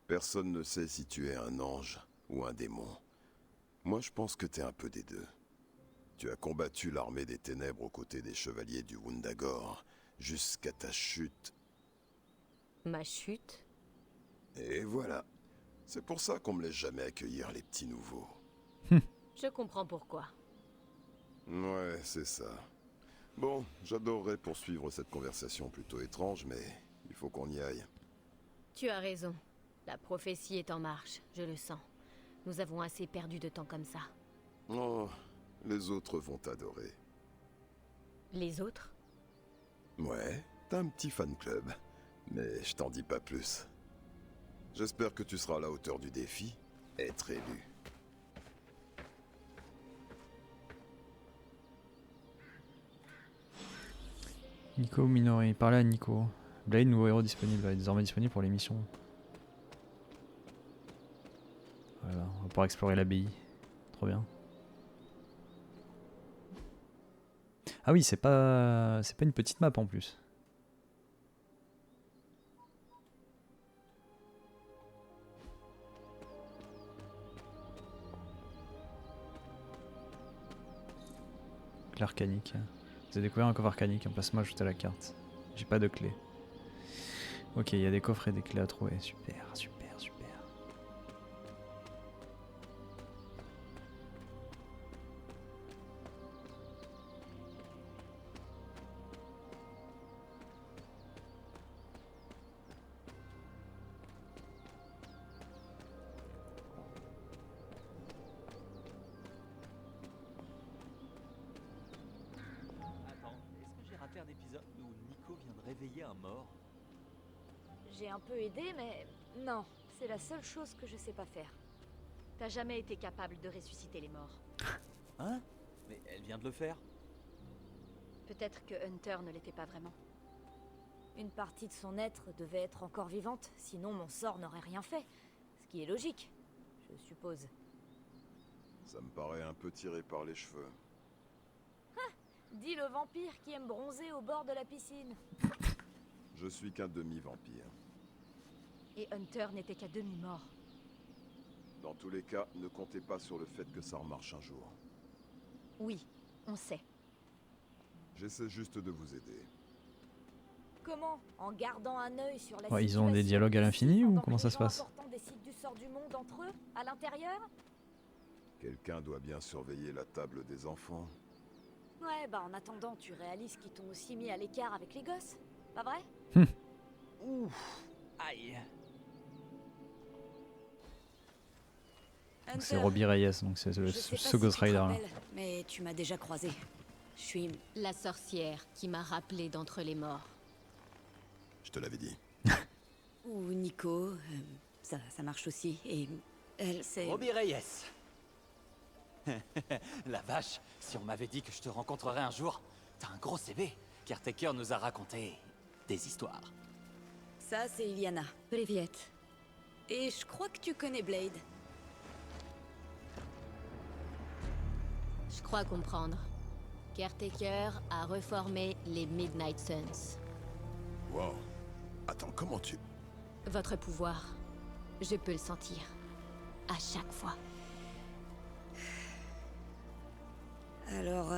Personne ne sait si tu es un ange ou un démon. Moi, je pense que t'es un peu des deux. Tu as combattu l'armée des ténèbres aux côtés des chevaliers du Wundagore, jusqu'à ta chute. Ma chute? Et voilà. C'est pour ça qu'on me laisse jamais accueillir les petits nouveaux. Je comprends pourquoi. Ouais, c'est ça. Bon, j'adorerais poursuivre cette conversation plutôt étrange, mais il faut qu'on y aille. Tu as raison. La prophétie est en marche, je le sens. Nous avons assez perdu de temps comme ça. Oh, les autres vont t'adorer. Les autres? Ouais, t'as un petit fan club, mais je t'en dis pas plus. J'espère que tu seras à la hauteur du défi, être élu. Nico Minori, parlez à Nico. Blade, nouveau héros disponible, est désormais disponible pour les missions. Voilà, on va pouvoir explorer l'abbaye. Trop bien. Ah oui, c'est pas une petite map en plus. L'arcanique. Vous avez découvert un coffre arcanique, un placement ajouté à la carte. J'ai pas de clé. Ok, il y a des coffres et des clés à trouver. Super, super, super. Attends, est-ce que j'ai raté un épisode où Nico vient de réveiller un mort? J'ai un peu aidé, mais non, c'est la seule chose que je sais pas faire. T'as jamais été capable de ressusciter les morts. Hein? Mais elle vient de le faire. Peut-être que Hunter ne l'était pas vraiment. Une partie de son être devait être encore vivante, sinon mon sort n'aurait rien fait. Ce qui est logique, je suppose. Ça me paraît un peu tiré par les cheveux. Dis le vampire qui aime bronzer au bord de la piscine. Je suis qu'un demi-vampire. Et Hunter n'était qu'à demi-mort. Dans tous les cas, ne comptez pas sur le fait que ça remarche un jour. Oui, on sait. J'essaie juste de vous aider. Comment? En gardant un œil sur la Ouais, ils ont des situation dialogues à l'infini ou pendant que comment les ça se gens passe? importants décident du sort du monde entre eux, à l'intérieur? Quelqu'un doit bien surveiller la table des enfants. Ouais, bah en attendant, tu réalises qu'ils t'ont aussi mis à l'écart avec les gosses, pas vrai? Ouf. Aïe. Donc c'est Hunter, Robbie Reyes, donc c'est je sais pas ce si Ghost tu te Rider là. rappelles, mais tu m'as déjà croisé. Je suis... La sorcière qui m'a rappelé d'entre les morts. Je te l'avais dit. Ou Nico, ça marche aussi. Et elle, c'est... Robbie Reyes. La vache, si on m'avait dit que je te rencontrerais un jour, t'as un gros CV. Caretaker nous a raconté des histoires. Ça, c'est Iliana. Privet. Et je crois que tu connais Blade. Je crois comprendre. Caretaker a reformé les Midnight Suns. Wow. Attends, comment tu... Votre pouvoir, je peux le sentir. À chaque fois. Alors,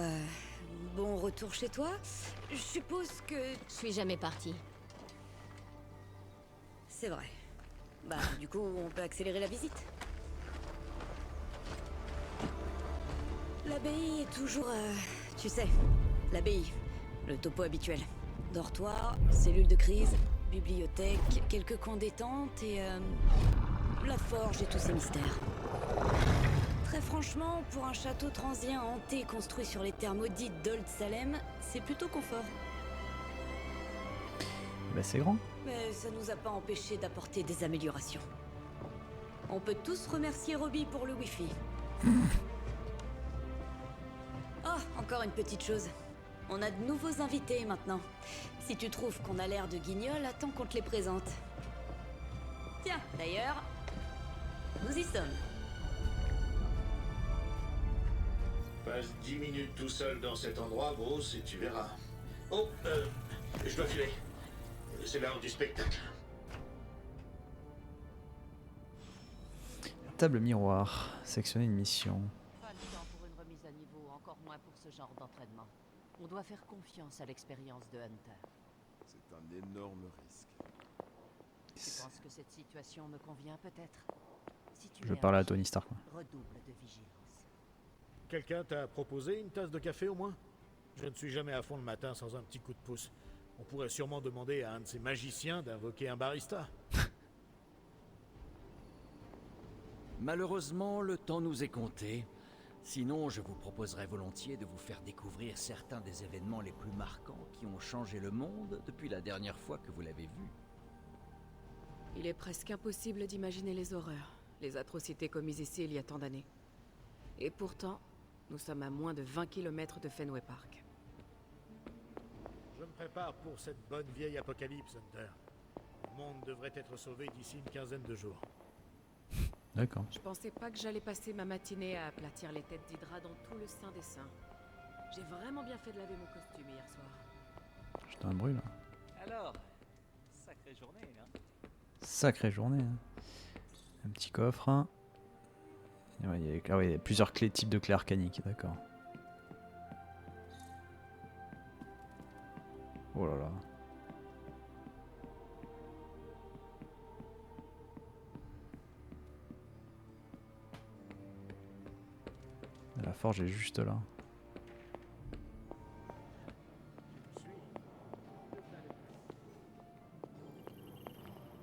bon retour chez toi. Je suppose que... Je suis jamais partie. C'est vrai. Bah, du coup, on peut accélérer la visite. L'abbaye est toujours... tu sais, l'abbaye. Le topo habituel. Dortoir, cellule de crise, bibliothèque, quelques coins détente et... la forge et tous ses mystères. Très franchement, pour un château transien hanté construit sur les terres maudites d'Old Salem, c'est plutôt confort. Bah c'est grand. Mais ça nous a pas empêché d'apporter des améliorations. On peut tous remercier Robbie pour le wifi. Oh, encore une petite chose. On a de nouveaux invités maintenant. Si tu trouves qu'on a l'air de guignols, attends qu'on te les présente. Tiens, d'ailleurs, nous y sommes. Passe 10 minutes tout seul dans cet endroit, Bruce, et tu verras. Oh, je dois filer. C'est l'heure du spectacle. Table miroir. Sélectionner une mission. Pas le temps pour une remise à niveau, encore moins pour ce genre d'entraînement. On doit faire confiance à l'expérience de Hunter. C'est un énorme risque. Tu penses que cette situation me convient peut-être? Si tu Je es parle à un Tony Stark. Quoi. redouble de vigilance. Quelqu'un t'a proposé une tasse de café au moins? Je ne suis jamais à fond le matin sans un petit coup de pouce. On pourrait sûrement demander à un de ces magiciens d'invoquer un barista. Malheureusement, le temps nous est compté. Sinon, je vous proposerais volontiers de vous faire découvrir certains des événements les plus marquants qui ont changé le monde depuis la dernière fois que vous l'avez vu. Il est presque impossible d'imaginer les horreurs, les atrocités commises ici il y a tant d'années. Et pourtant, nous sommes à moins de 20 km de Fenway Park. Je me prépare pour cette bonne vieille apocalypse, Hunter. Le monde devrait être sauvé d'ici une quinzaine de jours. D'accord. Je pensais pas que j'allais passer ma matinée à aplatir les têtes d'Hydra dans tout le sein des seins. J'ai vraiment bien fait de laver mon costume hier soir. J'étais un bruit là. Alors, sacrée journée, hein? Sacrée journée. Hein. Un petit coffre. Hein. Et ouais, il y a plusieurs clés, types de clés arcaniques, d'accord. Oh là là. La forge est juste là.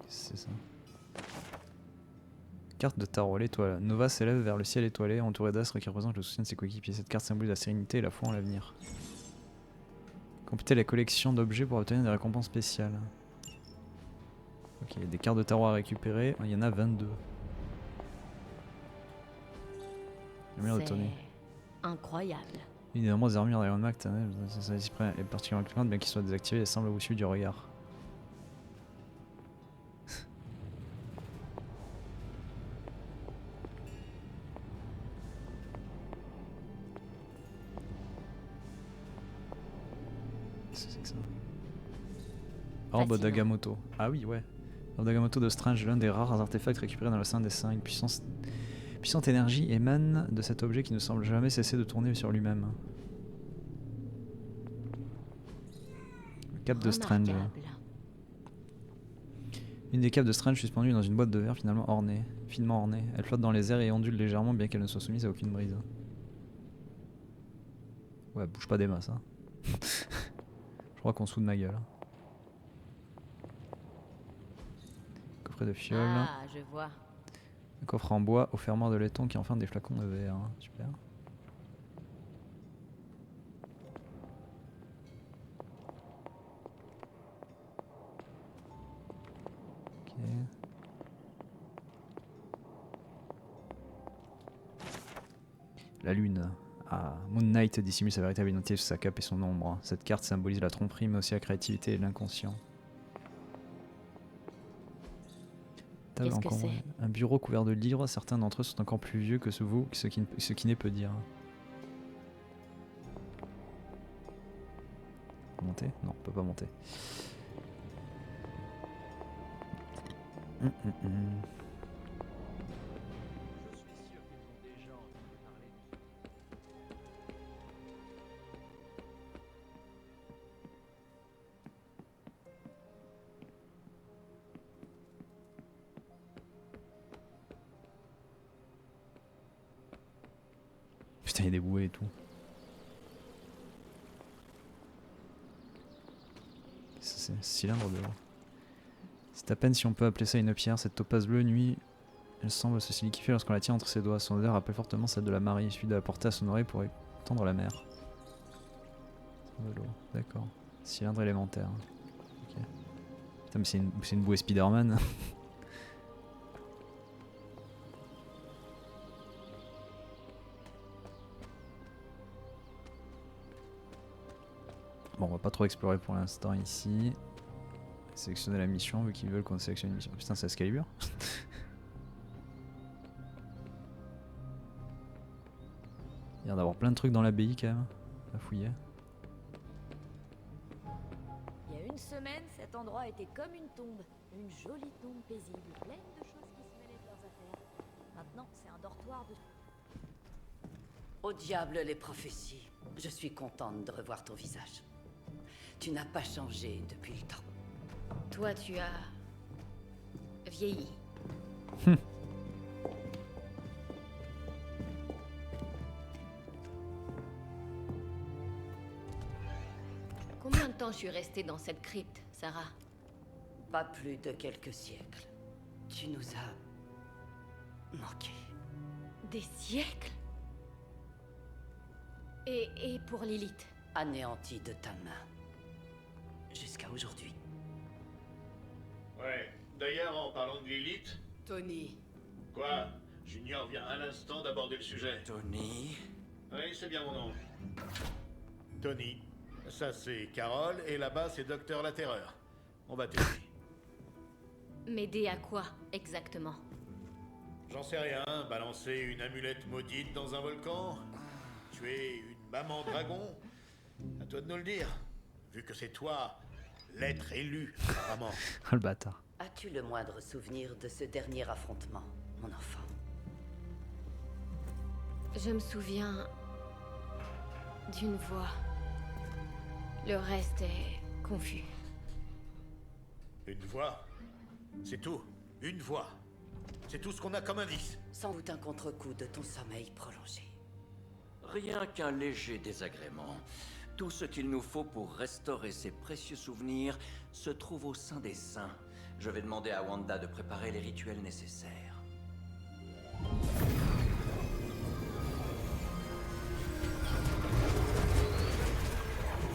Qu'est-ce que c'est ça? Carte de tarot, l'étoile. Nova s'élève vers le ciel étoilé, entouré d'astres qui représentent le soutien de ses coéquipiers. Cette carte symbolise la sérénité et la foi en l'avenir. Complétez la collection d'objets pour obtenir des récompenses spéciales. Ok, il y a des cartes de tarot à récupérer. Il y en a 22. C'est incroyable. Une des nombreuses armures d'Iron Man est particulièrement clivante, bien qu'il soit désactivé, elle semble vous suivre du regard. Qu'est-ce que c'est que ça? Orbe d'Agamotto. Ah oui, ouais. Orbe d'Agamotto de Strange, l'un des rares artefacts récupérés dans le sein des saints. Une puissante énergie émane de cet objet qui ne semble jamais cesser de tourner sur lui-même. Le cap de Strange. Remarquable. Une des capes de Strange suspendue dans une boîte de verre finement ornée. Elle flotte dans les airs et ondule légèrement bien qu'elle ne soit soumise à aucune brise. Ouais, bouge pas des masses. Hein. Je crois qu'on se fout de ma gueule. Coffret de fiole. Ah, je vois. Un coffre en bois au fermoir de laiton qui enferme des flacons de verre. Super. Ok. La lune. Ah, Moon Knight dissimule sa véritable identité sous sa cape et son ombre. Cette carte symbolise la tromperie mais aussi la créativité et l'inconscient. Qu'est-ce que c'est? Un bureau couvert de livres, certains d'entre eux sont encore plus vieux que ce qui n'est peu dire. Monter? Non, on peut pas monter. Putain, il y a des bouées et tout. C'est un cylindre de l'eau. C'est à peine si on peut appeler ça une pierre. Cette topaze bleue nuit, elle semble se solidifier lorsqu'on la tient entre ses doigts. Son odeur rappelle fortement celle de la marée. Il suffit de la porter à son oreille pour étendre la mer. De l'eau, d'accord. Cylindre élémentaire. Ok. Putain, mais c'est une bouée Spider-Man. Bon, on va pas trop explorer pour l'instant ici. Sélectionner la mission, vu qu'ils veulent qu'on sélectionne une mission. Putain, c'est Excalibur. Il y a l'air d'avoir plein de trucs dans l'abbaye quand même, à fouiller. Il y a une semaine, cet endroit était comme une tombe. Une jolie tombe paisible, pleine de choses qui se mêlaient de leurs affaires. Maintenant, c'est un dortoir de... Au diable les prophéties. Je suis contente de revoir ton visage. Tu n'as pas changé depuis le temps. Toi, tu as... vieilli. Combien de temps je suis restée dans cette crypte, Sarah? Pas plus de quelques siècles. Tu nous as... manqué. Des siècles? Et pour Lilith? Anéanti de ta main. Jusqu'à aujourd'hui. Ouais. D'ailleurs, en parlant de Lilith... Tony. Quoi? Junior vient à l'instant d'aborder le sujet. Tony. Oui, c'est bien mon nom. Tony. Ça, c'est Carole, et là-bas, c'est Docteur La Terreur. On va t'aider. M'aider à quoi, exactement? J'en sais rien. Balancer une amulette maudite dans un volcan? Tuer une maman dragon? À toi de nous le dire. Vu que c'est toi, l'être élu, apparemment. Le bâtard. As-tu le moindre souvenir de ce dernier affrontement, mon enfant? Je me souviens... d'une voix. Le reste est confus. Une voix? C'est tout. Une voix. C'est tout ce qu'on a comme indice. Sans doute un contre-coup de ton sommeil prolongé. Rien qu'un léger désagrément. Tout ce qu'il nous faut pour restaurer ces précieux souvenirs se trouve au sein des saints. Je vais demander à Wanda de préparer les rituels nécessaires.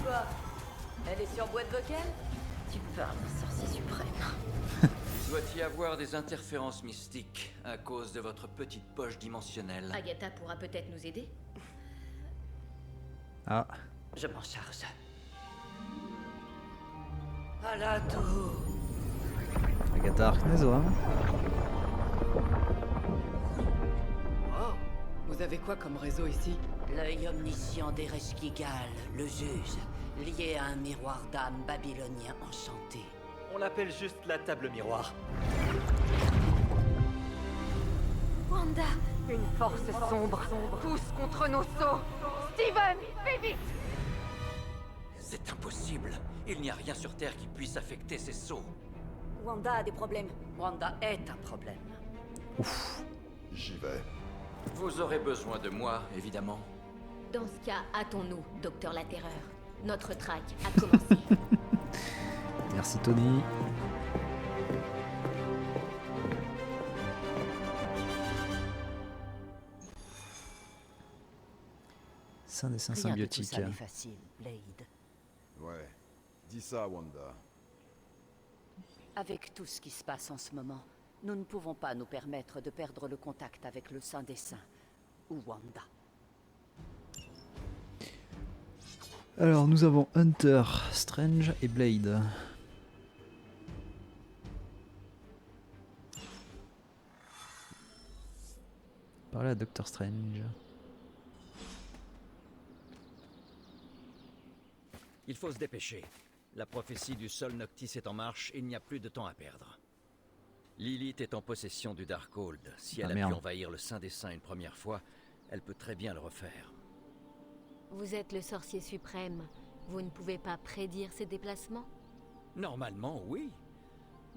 Quoi? Elle est sur boîte vocale? Tu parles d'un sorcier suprême. Il doit y avoir des interférences mystiques à cause de votre petite poche dimensionnelle. Agatha pourra peut-être nous aider? Ah. Je m'en charge. À la tour. Agatha Harkness, vraiment. Oh, vous avez quoi comme réseau ici? L'œil omniscient d'Ereshkigal, le juge, lié à un miroir d'âme babylonien enchanté. On l'appelle juste la table miroir. Wanda! Une force sombre pousse contre nos sceaux. Steven, fais vite! C'est impossible. Il n'y a rien sur Terre qui puisse affecter ces sceaux. Wanda a des problèmes. Wanda est un problème. Ouf. J'y vais. Vous aurez besoin de moi, évidemment. Dans ce cas, hâtons-nous, Docteur la Terreur. Notre traque a commencé. Merci Tony. Saint dessin Rien de tout symbiotique. ça n'est facile, Blade. Ouais. Dis ça, Wanda. Avec tout ce qui se passe en ce moment, nous ne pouvons pas nous permettre de perdre le contact avec le Saint des Saints ou Wanda. Alors nous avons Hunter, Strange et Blade. Parlez à Doctor Strange. Il faut se dépêcher. La prophétie du Sol Noctis est en marche et il n'y a plus de temps à perdre. Lilith est en possession du Darkhold. Si elle a pu envahir le Saint des Saints une première fois, elle peut très bien le refaire. Vous êtes le sorcier suprême. Vous ne pouvez pas prédire ses déplacements? Normalement, oui.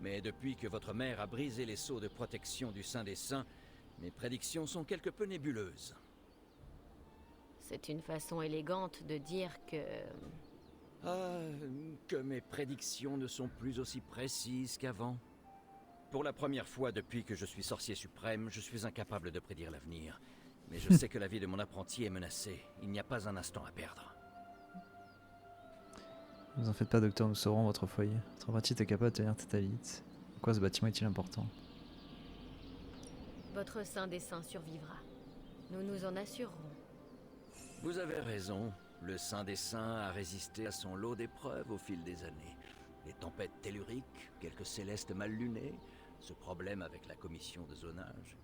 Mais depuis que votre mère a brisé les sceaux de protection du Saint des Saints, mes prédictions sont quelque peu nébuleuses. C'est une façon élégante de dire que... que mes prédictions ne sont plus aussi précises qu'avant. Pour la première fois depuis que je suis sorcier suprême, je suis incapable de prédire l'avenir. Mais je sais que la vie de mon apprenti est menacée. Il n'y a pas un instant à perdre. Ne vous en faites pas, docteur, nous saurons votre foyer. Votre apprenti est capable de tenir tête à Lilith. Pourquoi ce bâtiment est-il important? Votre Saint des Saints survivra. Nous nous en assurerons. Vous avez raison. Le Saint des Saints a résisté à son lot d'épreuves au fil des années. Les tempêtes telluriques, quelques célestes mal lunés, ce problème avec la commission de zonage.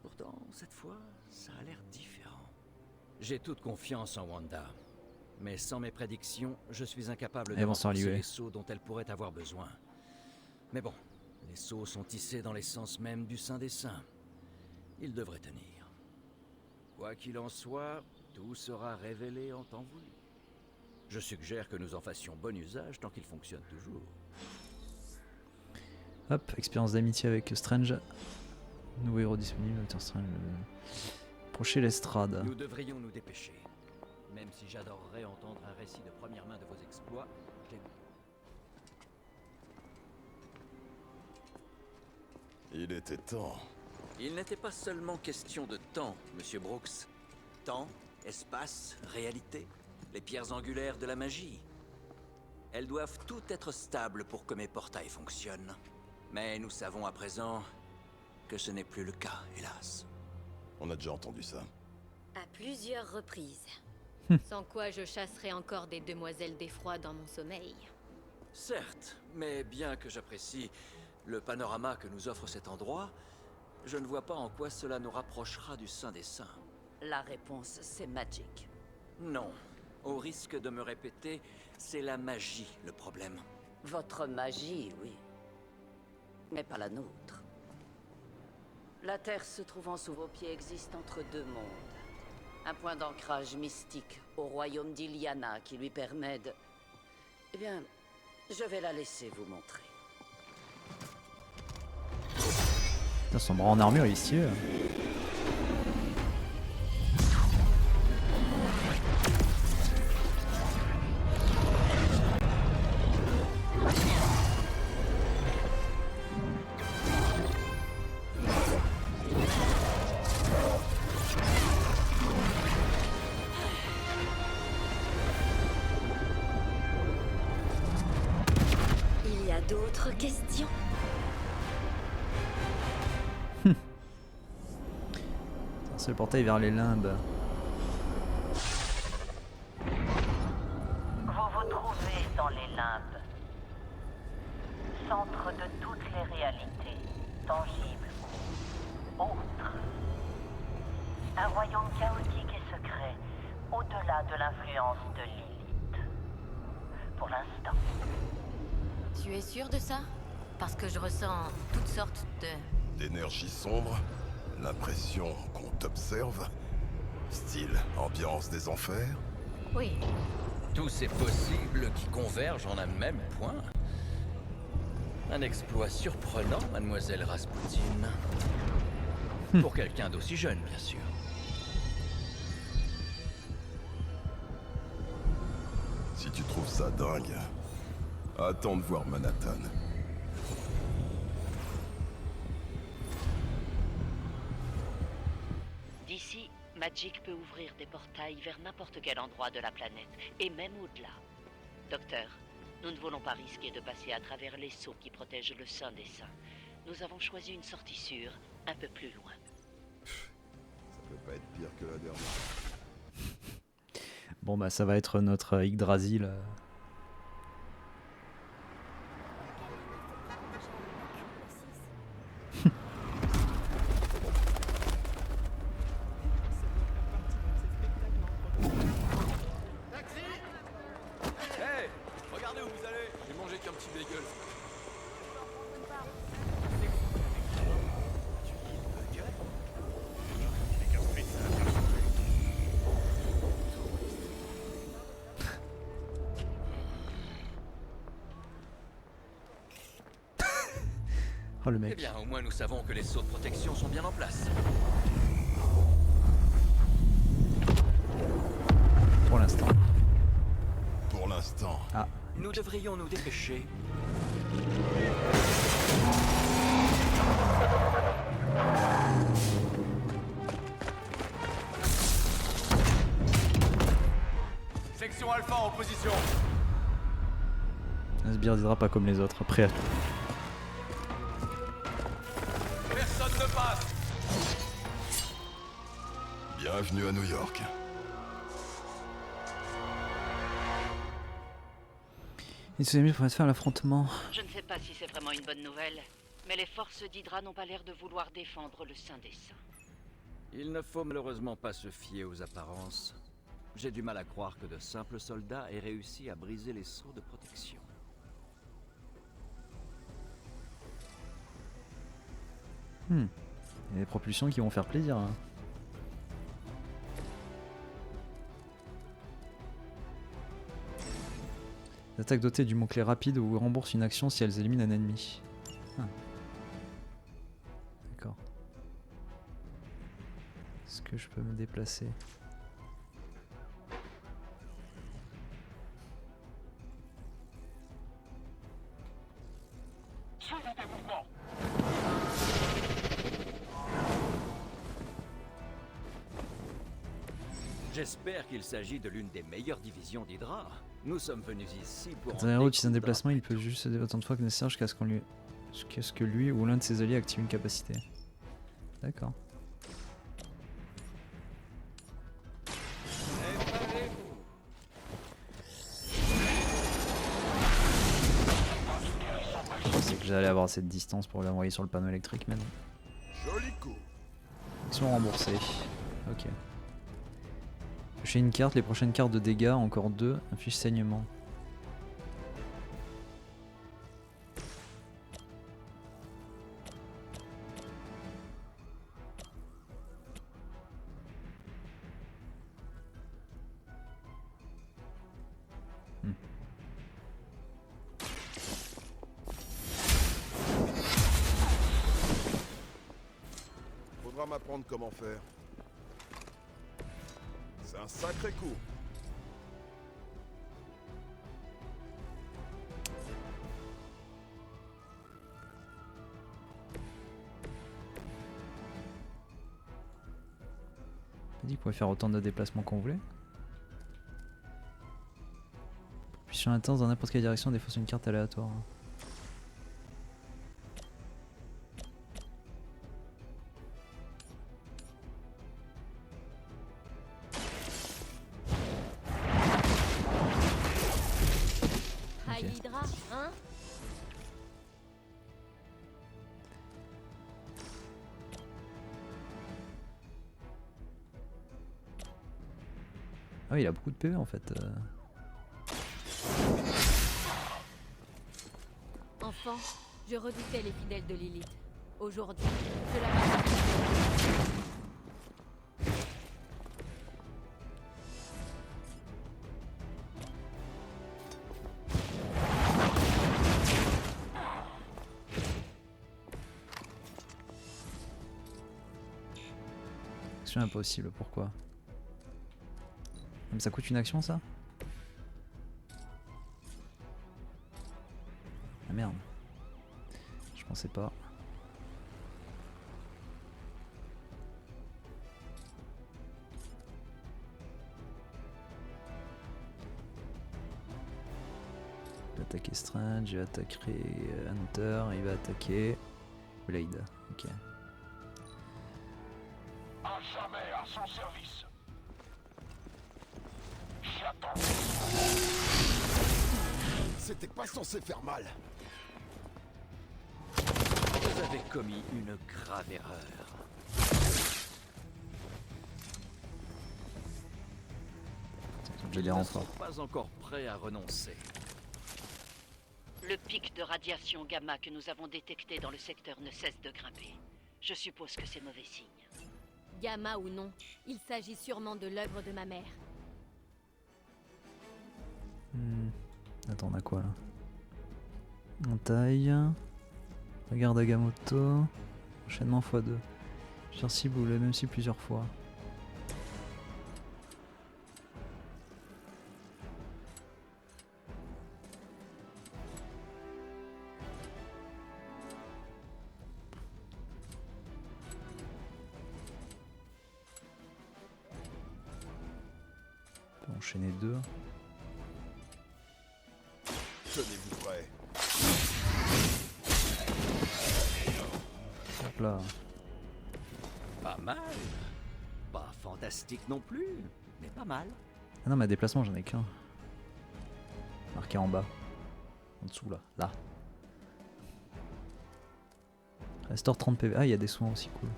Pourtant, cette fois, ça a l'air différent. J'ai toute confiance en Wanda. Mais sans mes prédictions, je suis incapable de renforcer les sceaux dont elle pourrait avoir besoin. Mais bon, les sceaux sont tissés dans l'essence même du Saint des Saints. Ils devraient tenir. Quoi qu'il en soit, tout sera révélé en temps voulu. Je suggère que nous en fassions bon usage tant qu'il fonctionne toujours. Hop, expérience d'amitié avec Strange. Nouveau héros disponible, Doctor Strange. Approchez l'estrade. Nous devrions nous dépêcher. Même si j'adorerais entendre un récit de première main de vos exploits, Il était temps. Il n'était pas seulement question de temps, Monsieur Brooks. Temps, espace, réalité, les pierres angulaires de la magie. Elles doivent toutes être stables pour que mes portails fonctionnent. Mais nous savons à présent que ce n'est plus le cas, hélas. On a déjà entendu ça. À plusieurs reprises. Sans quoi je chasserais encore des demoiselles d'effroi dans mon sommeil. Certes, mais bien que j'apprécie le panorama que nous offre cet endroit, je ne vois pas en quoi cela nous rapprochera du Saint des Saints. La réponse, c'est Magic. Non. Au risque de me répéter, c'est la magie le problème. Votre magie, oui. Mais pas la nôtre. La Terre se trouvant sous vos pieds existe entre deux mondes. Un point d'ancrage mystique au royaume d'Iliana qui lui permet de... Eh bien, je vais la laisser vous montrer. Putain, son bras en armure, il est stylé. Il y a d'autres questions? C'est le portail vers les limbes. Vous vous trouvez dans les limbes, centre de toutes les réalités, tangibles ou autres. Un royaume chaotique et secret, au-delà de l'influence de Lilith. Pour l'instant. Tu es sûr de ça? Parce que je ressens toutes sortes de... D'énergie sombre, l'impression qu'on t'observe, style ambiance des enfers. Oui. Tous ces possibles qui convergent en un même point. Un exploit surprenant, mademoiselle Rasputin. Pour quelqu'un d'aussi jeune, bien sûr. Si tu trouves ça dingue, attends de voir Manhattan. D'ici, Magic peut ouvrir des portails vers n'importe quel endroit de la planète, et même au-delà. Docteur, nous ne voulons pas risquer de passer à travers les sceaux qui protègent le Saint des Saints. Nous avons choisi une sortie sûre, un peu plus loin. Ça peut pas être pire que la dernière. Bon bah ça va être notre Yggdrasil. Hey, regardez où vous allez. J'ai mangé qu'un petit bagel. Oh le mec. Eh bien, au moins nous savons que les sceaux de protection sont bien en place. Pour l'instant. Pour l'instant. Ah. Nous devrions nous dépêcher. Section Alpha en position. Un sbire dira pas comme les autres. Après. Personne ne passe. Bienvenue à New York. Il s'est mis pour mettre fin à l'affrontement. Je ne sais pas si c'est vraiment une bonne nouvelle, mais les forces d'Hydra n'ont pas l'air de vouloir défendre le Saint des Saints. Il ne faut malheureusement pas se fier aux apparences. J'ai du mal à croire que de simples soldats aient réussi à briser les sceaux de protection. Il y a des propulsions qui vont faire plaisir. Hein. Les attaques dotées du mot-clé rapide ou remboursent une action si elles éliminent un ennemi. Ah. D'accord. Est-ce que je peux me déplacer ? J'espère qu'il s'agit de l'une des meilleures divisions d'Hydra. Nous sommes venus ici pour... Quand un héros utilise un déplacement, il peut juste se déplacer autant de fois que nécessaire jusqu'à ce que lui ou l'un de ses alliés active une capacité. D'accord. Je pensais que j'allais avoir cette distance pour l'envoyer sur le panneau électrique, mais non. Joli coup. Action remboursée. Ok. Piocher une carte, les prochaines cartes de dégâts, encore 2, inflige saignement. Faudra m'apprendre comment faire. C'est un sacré coup. On a dit qu'on pouvait faire autant de déplacements qu'on voulait. Propulsion intense dans n'importe quelle direction défausse une carte aléatoire. Hydra, hein? Ah oui, il a beaucoup de PV en fait. Enfant, je redoutais les fidèles de Lilith. Aujourd'hui, je la rattrape. action impossible, pourquoi? Mais ça coûte une action ça? Ah merde. Je pensais pas. Il va attaquer Strange, il va attaquer Hunter, il va attaquer Blade. Ok. À jamais à son service. J'attends. C'était pas censé faire mal. Vous avez commis une grave erreur. J'ai des Ils ne renforts. sont pas encore prêts à renoncer. Le pic de radiation gamma que nous avons détecté dans le secteur ne cesse de grimper. Je suppose que c'est mauvais signe. Gamma ou non, il s'agit sûrement de l'œuvre de ma mère. Attends, on a quoi là? Entaille. Regarde Agamotto. Enchaînement x2. Sur cible ou la même cible plusieurs fois. On peut enchaîner 2. Tenez-vous prêts. Hop là. Pas mal. Pas fantastique non plus, mais pas mal. Ah non, mais à déplacement, j'en ai qu'un. Marqué en bas. En dessous là. Là. Restore 30 PV. Ah, il y a des soins aussi, cool.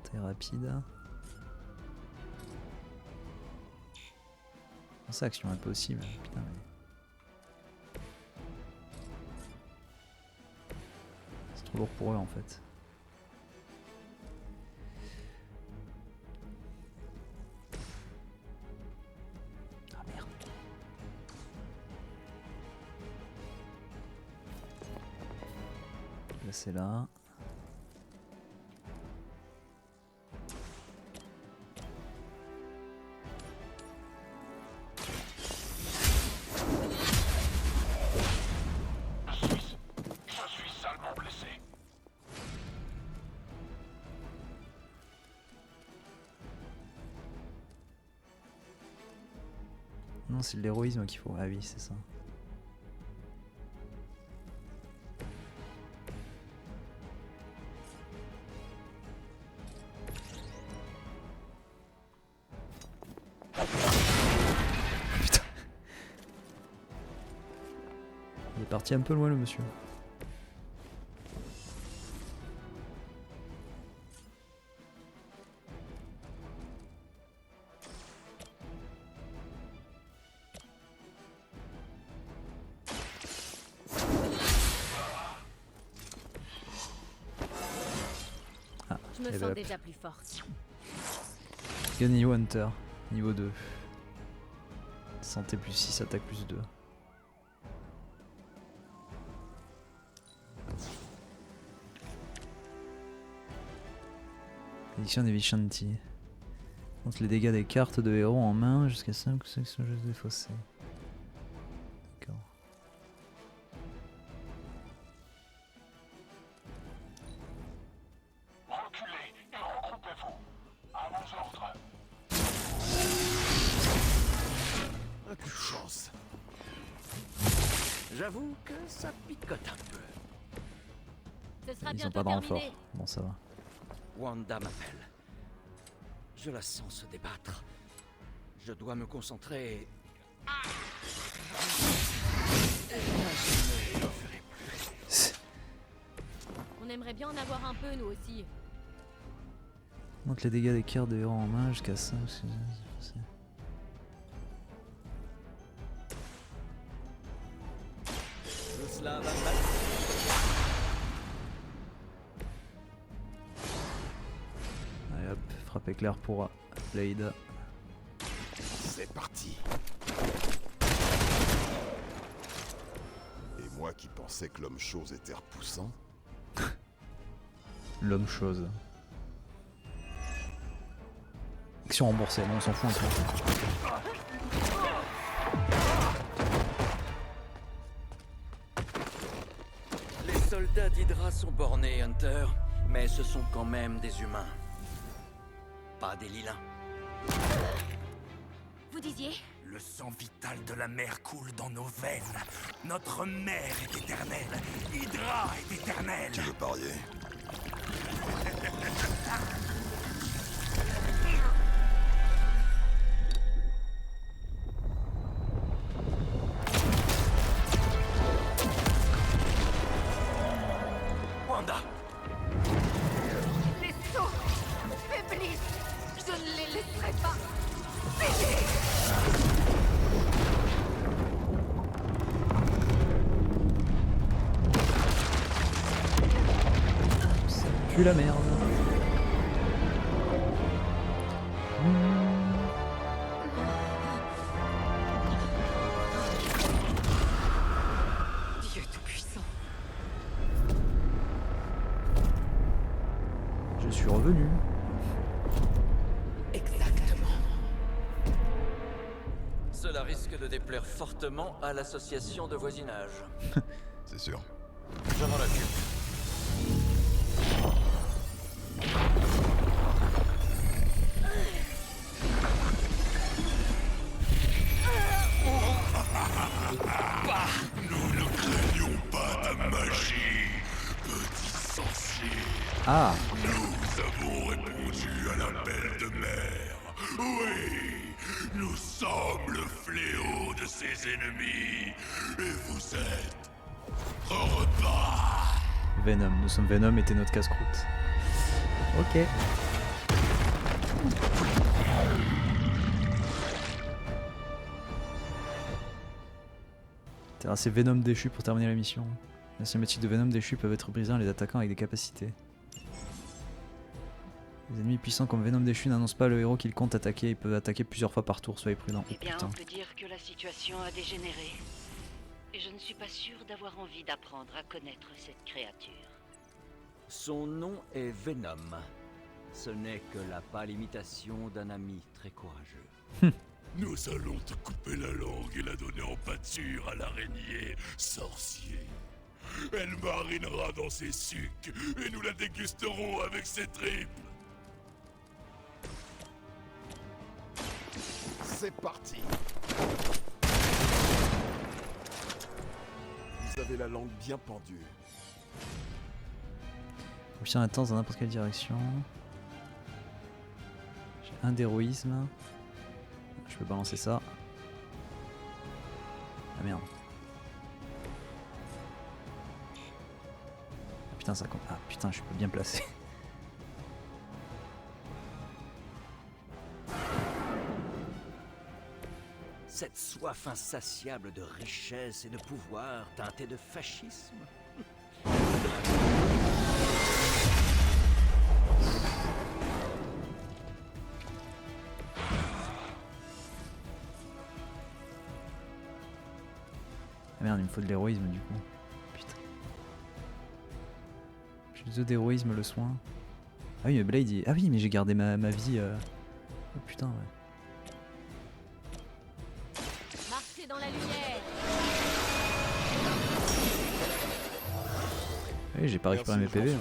Très rapide. C'est action impossible. Putain, mais... c'est trop lourd pour eux en fait. Ah merde. Là c'est là. Non, c'est l'héroïsme qu'il faut. Ah oui, c'est ça. Putain. Il est parti un peu loin le monsieur. Je me Et sens bah hop. déjà plus forte. Gun niveau Hunter, niveau 2. Santé plus 6, attaque plus 2. Édition des Vishanti. Contre les dégâts des cartes de héros en main jusqu'à 5 ou 5 sont juste défaussés. D'accord. Reculez et regroupez-vous. À vos ordres. Un coup de chance. J'avoue que ça picote un peu. Ce sera Ils ont bientôt pas de renfort. terminé. Bon, ça va. Wanda m'appelle. Je la sens se débattre. Je dois me concentrer. On aimerait bien en avoir un peu, nous aussi. Monte les dégâts des cartes de héros en main jusqu'à 5 ou 6 défaussés. Cela va mal. Allez hop, frappe éclair pour Blade. C'est parti. Et moi qui pensais que l'homme chose était repoussant. L'homme chose. Action remboursée, non, on s'en fout un peu. Les soldats d'Hydra sont bornés, Hunter, mais ce sont quand même des humains. Pas des lilins. Vous disiez? Le sang vital de la mer coule dans nos veines. Notre mère est éternelle. Hydra est éternelle. Tu veux parier? Wanda! Les sauts faiblissent. Je ne les laisserai pas céder. Ça pue la merde. Dieu tout-puissant. Je suis revenu. Exactement. Cela risque de déplaire fortement à l'association de voisinage. C'est sûr. Je m'en occupe. Nous ne craignons pas ta magie, petit sorcier. Ah. Nous avons répondu à l'appel de mer. Oui, nous sommes le fléau de ses ennemis. Et vous êtes au repas. Venom, nous sommes Venom, était notre casse-croûte. Ok. Terrasser Venom déchu pour terminer la mission. Les cinématiques de Venom déchu peuvent être brisées en les attaquant avec des capacités. Les ennemis puissants comme Venom déchu n'annoncent pas le héros qu'ils comptent attaquer, ils peuvent attaquer plusieurs fois par tour, soyez prudents. Eh bien, Putain. on peut dire que la situation a dégénéré. Et je ne suis pas sûre d'avoir envie d'apprendre à connaître cette créature. Son nom est Venom. Ce n'est que la pâle imitation d'un ami très courageux. Nous allons te couper la langue et la donner en pâture à l'araignée sorcier. Elle marinera dans ses sucs et nous la dégusterons avec ses tripes. C'est parti. Vous avez la langue bien pendue. Option intense dans n'importe quelle direction. J'ai un d'héroïsme. Je peux balancer ça. Ah merde. Ah putain ça compte. Ah putain je suis pas bien placé. Cette soif insatiable de richesse et de pouvoir teintée de fascisme. Ah merde il me faut de l'héroïsme du coup. Putain. J'ai 2 d'héroïsme le soin. Ah oui mais Blade il... Ah oui mais j'ai gardé ma vie. Oh putain ouais. Marchez dans la lumière. Oui j'ai pas récupéré mes PV. Hein.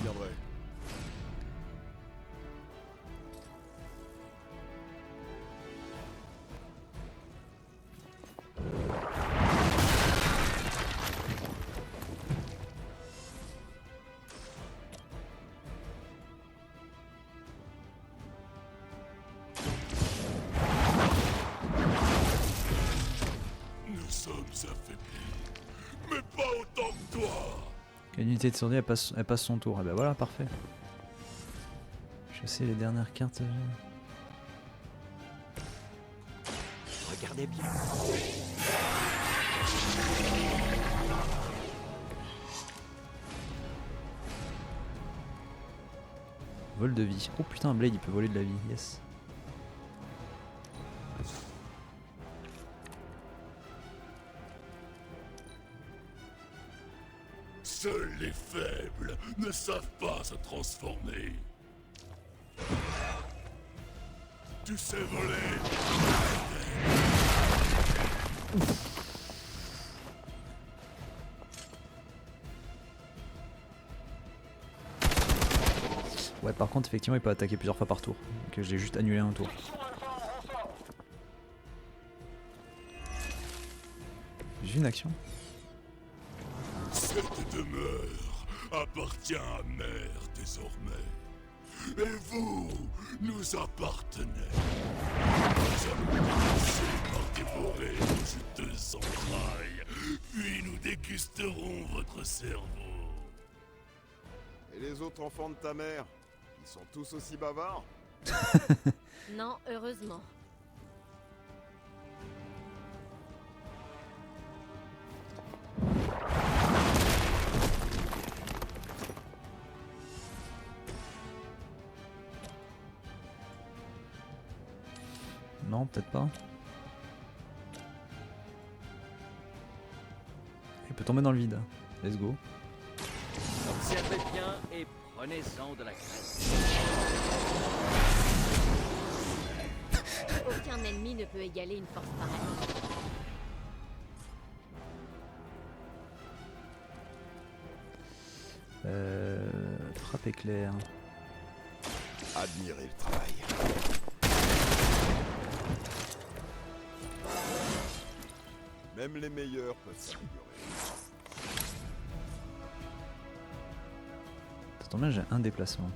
Nous sommes affaiblis, mais pas autant que toi. Une unité de sourdine elle passe son tour. Ah bah voilà parfait. Je sais les dernières cartes. Regardez bien. Vol de vie. Oh putain Blade il peut voler de la vie. Yes. Seuls les faibles ne savent pas se transformer. Tu sais voler. Ouais, par contre, effectivement, il peut attaquer plusieurs fois par tour. Donc j'ai juste annulé un tour. J'ai une action. Cette demeure appartient à Mère désormais. Et vous nous appartenez. Nous allons commencer par dévorer vos deux entrailles, puis nous dégusterons votre cerveau. Et les autres enfants de ta mère, ils sont tous aussi bavards? Non, heureusement. Non, peut-être pas. Il peut tomber dans le vide. Let's go. Observez bien et prenez-en de la graisse. Aucun ennemi ne peut égaler une force pareille. Frappe éclair. Admirez le travail. Même les meilleurs peuvent s'améliorer. Ça tombe bien, j'ai un déplacement.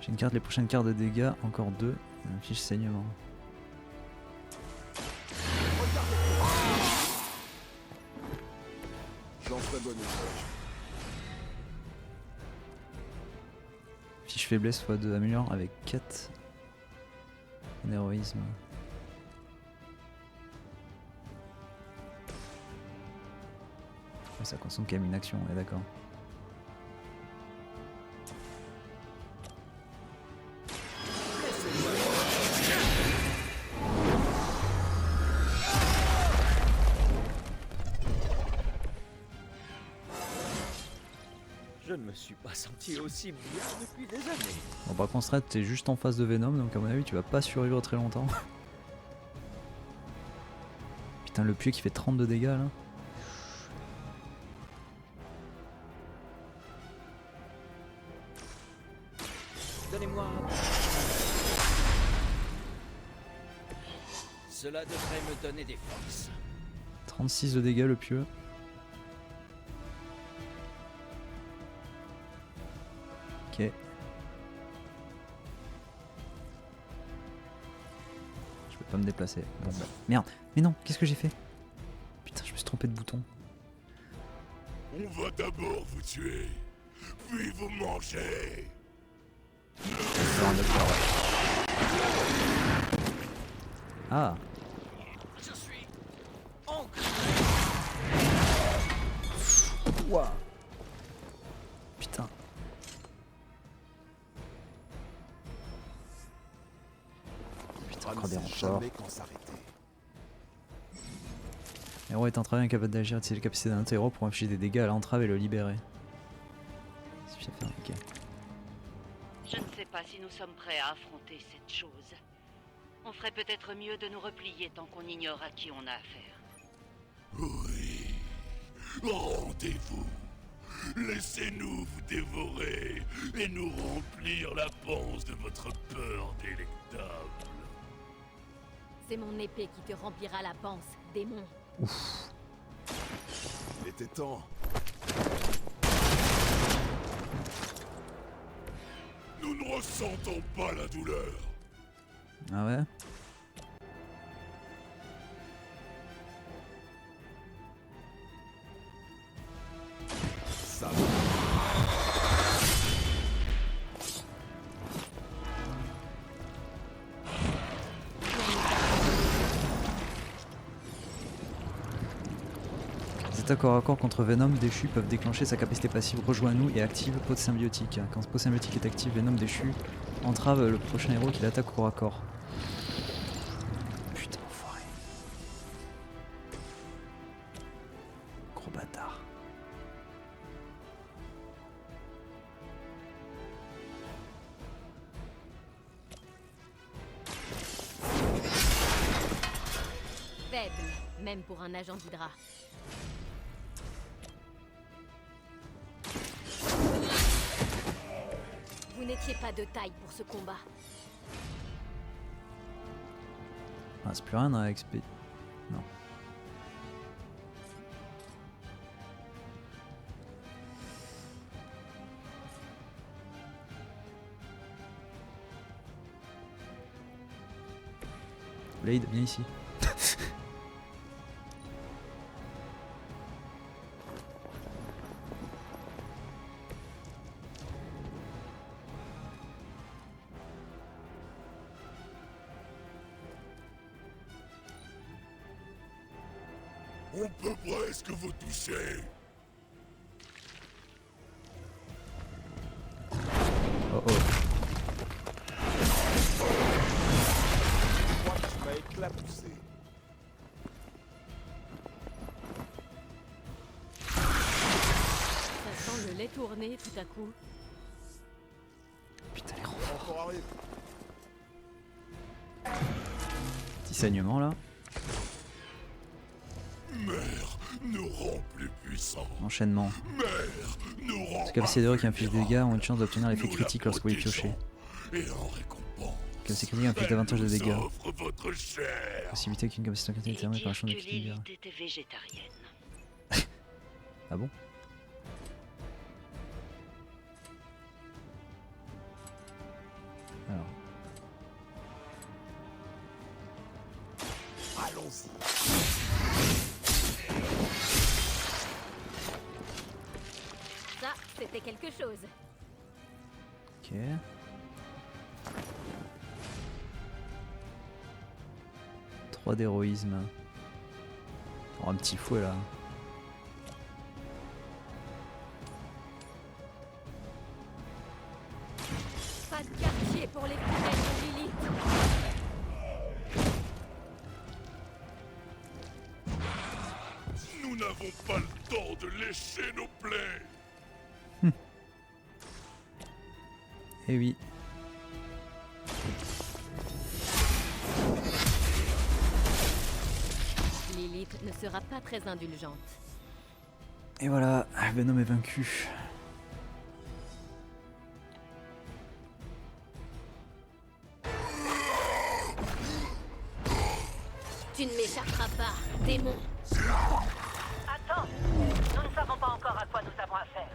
J'ai une carte, les prochaines cartes de dégâts, encore 2. Un fiche saignement. J'en ferai bon usage. Fiche faiblesse x2 améliore avec 4 en héroïsme. Ouais, ça consomme quand même une action, on est d'accord. Je ne me suis pas senti aussi bien depuis des années. Bon, par contre, Red, t'es juste en face de Venom, donc à mon avis, tu vas pas survivre très longtemps. Putain, le pieu qui fait 32 dégâts là. Donnez-moi. Cela devrait me donner des forces. 36 de dégâts le pieu. Ok. Je peux pas me déplacer. Bon, bah. Merde. Mais non, qu'est-ce que j'ai fait? Putain, je me suis trompé de bouton. On va d'abord vous tuer, puis vous manger. Ah. Je suis ancré. Ouah. Putain. Putain, encore des renforts. Héros est entravé incapable d'agir, utiliser les capacités d'un héros pour infliger des dégâts à l'entrave et le libérer. Il suffit de faire ok. Je ne sais pas si nous sommes prêts à affronter cette chose. On ferait peut-être mieux de nous replier tant qu'on ignore à qui on a affaire. Oui. Rendez-vous. Laissez-nous vous dévorer et nous remplir la panse de votre peur délectable. C'est mon épée qui te remplira la panse, démon. Ouf. Il était temps. Nous ne ressentons pas la douleur. Ah ouais? Ça. Les attaques corps à corps contre Venom déchu peuvent déclencher sa capacité passive Rejoins-nous et active Peau de symbiotique. Quand Peau symbiotique est active, Venom déchu entrave le prochain héros qui l'attaque au corps à corps. même pour un agent d'Hydra. Vous n'étiez pas de taille pour ce combat. Ah, c'est plus rien dans la XP. Non. Blade, viens ici. On peut presque vous toucher. Oh oh. Tu m'as éclaboussé. Ça sent le lait tourné tout à coup. Putain, les grands. Encore arrive. Petit saignement là. Mère nous rend plus puissants. Enchaînement. Mère nous rend. Ce cavalier d'héros qui inflige des dégâts ont une chance d'obtenir l'effet Nous critique la lorsque vous les piochez. Et en récompense, Cavalier critique inflige davantage de elle dégâts. nous offre votre chair. Possibilité qu'une capacité critique est terminée par un champ de Que critique. Lilith était végétarienne. Ah bon? Alors. Allons-y. Ça, c'était quelque chose. Ok. Trois d'héroïsme. Oh, un petit fouet là. Pas de quartier pour les poubelles de Lilith. Nous n'avons pas le temps de lécher nos plaies. Eh oui. Lilith ne sera pas très indulgente. Et voilà, Venom est vaincu. Tu ne m'échapperas pas, démon. Attends, nous ne savons pas encore à quoi nous avons affaire.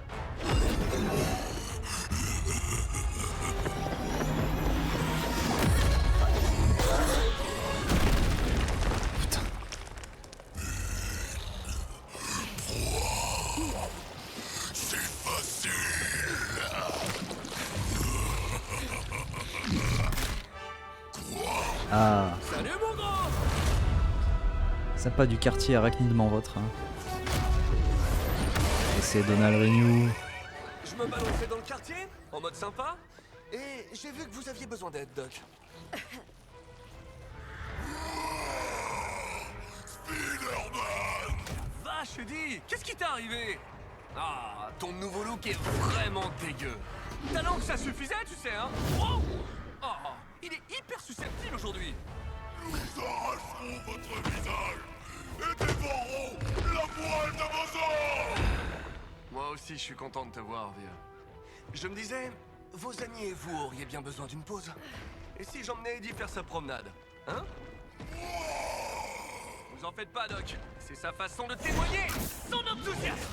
C'est facile. Ah. Salut mon grand! Sympa du quartier arachnidement votre. Hein. Et c'est Donald Renew. Je me balançais dans le quartier, en mode sympa, et j'ai vu que vous aviez besoin d'aide, Doc. Spider-Man! Vache, Eddie, qu'est-ce qui t'est arrivé? Ah, ton nouveau look est vraiment dégueu. T'as que ça suffisait, tu sais, hein? Oh, oh, il est hyper susceptible aujourd'hui. Nous arracherons votre visage et dévorerons la moelle de vos os! Moi aussi, je suis content de te voir, vieux. Je me disais, vos amis et vous auriez bien besoin d'une pause. Et si j'emmenais Eddie faire sa promenade, hein? Vous en faites pas, Doc. C'est sa façon de témoigner son enthousiasme.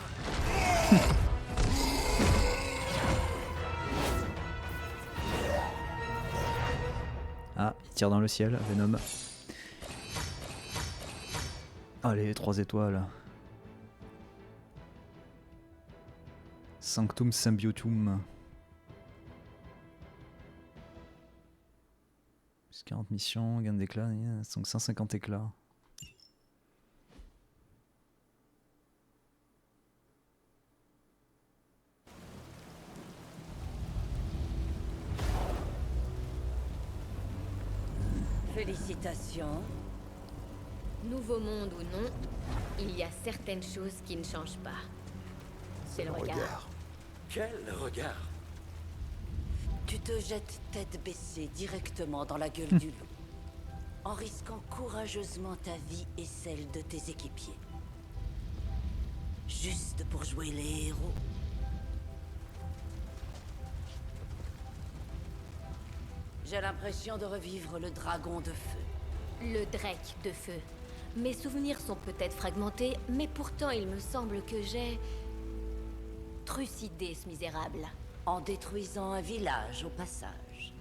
Ah, il tire dans le ciel, Venom. Allez, 3 étoiles. Sanctum Symbiotum. Plus 40 missions, gain d'éclat, 150 éclats. Félicitations. Nouveau monde ou non, il y a certaines choses qui ne changent pas. C'est le regard. Quel regard? Tu te jettes tête baissée directement dans la gueule du loup. en risquant courageusement ta vie et celle de tes équipiers. Juste pour jouer les héros. J'ai l'impression de revivre le dragon de feu. Le Drake de feu. Mes souvenirs sont peut-être fragmentés, mais pourtant il me semble que j'ai... trucidé ce misérable. En détruisant un village au passage.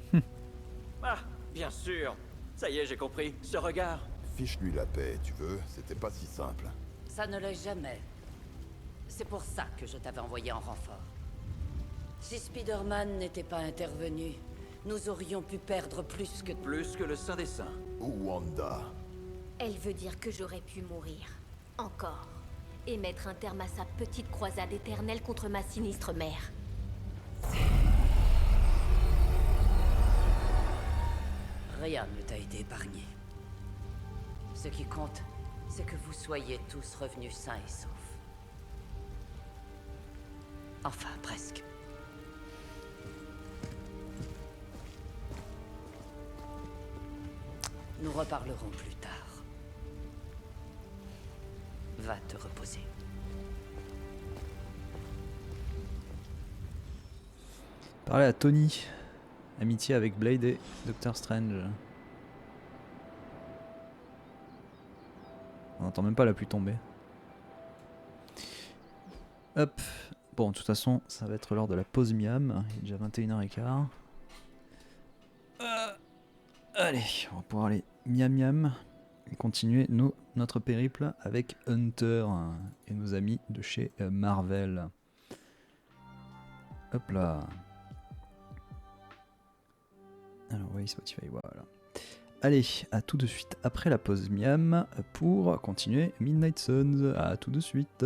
Ah, bien sûr. Ça y est, j'ai compris. Ce regard. Fiche-lui la paix, tu veux? C'était pas si simple. Ça ne l'est jamais. C'est pour ça que je t'avais envoyé en renfort. Si Spider-Man n'était pas intervenu, nous aurions pu perdre plus que... Plus que le Saint des Saints. Ou Wanda. Elle veut dire que j'aurais pu mourir. Encore. Et mettre un terme à sa petite croisade éternelle contre ma sinistre mère. Rien ne t'a été épargné. Ce qui compte, c'est que vous soyez tous revenus sains et saufs. Enfin, presque. Nous reparlerons plus tard. Va te reposer. Parler à Tony. Amitié avec Blade et Doctor Strange. On n'entend même pas la pluie tomber. Hop. Bon, de toute façon, ça va être l'heure de la pause miam. Il est déjà 21h15. Allez, on va pouvoir aller miam miam et continuer notre périple avec Hunter et nos amis de chez Marvel. Hop là. Alors oui, Spotify, voilà. Allez, à tout de suite après la pause miam pour continuer Midnight Suns. À tout de suite.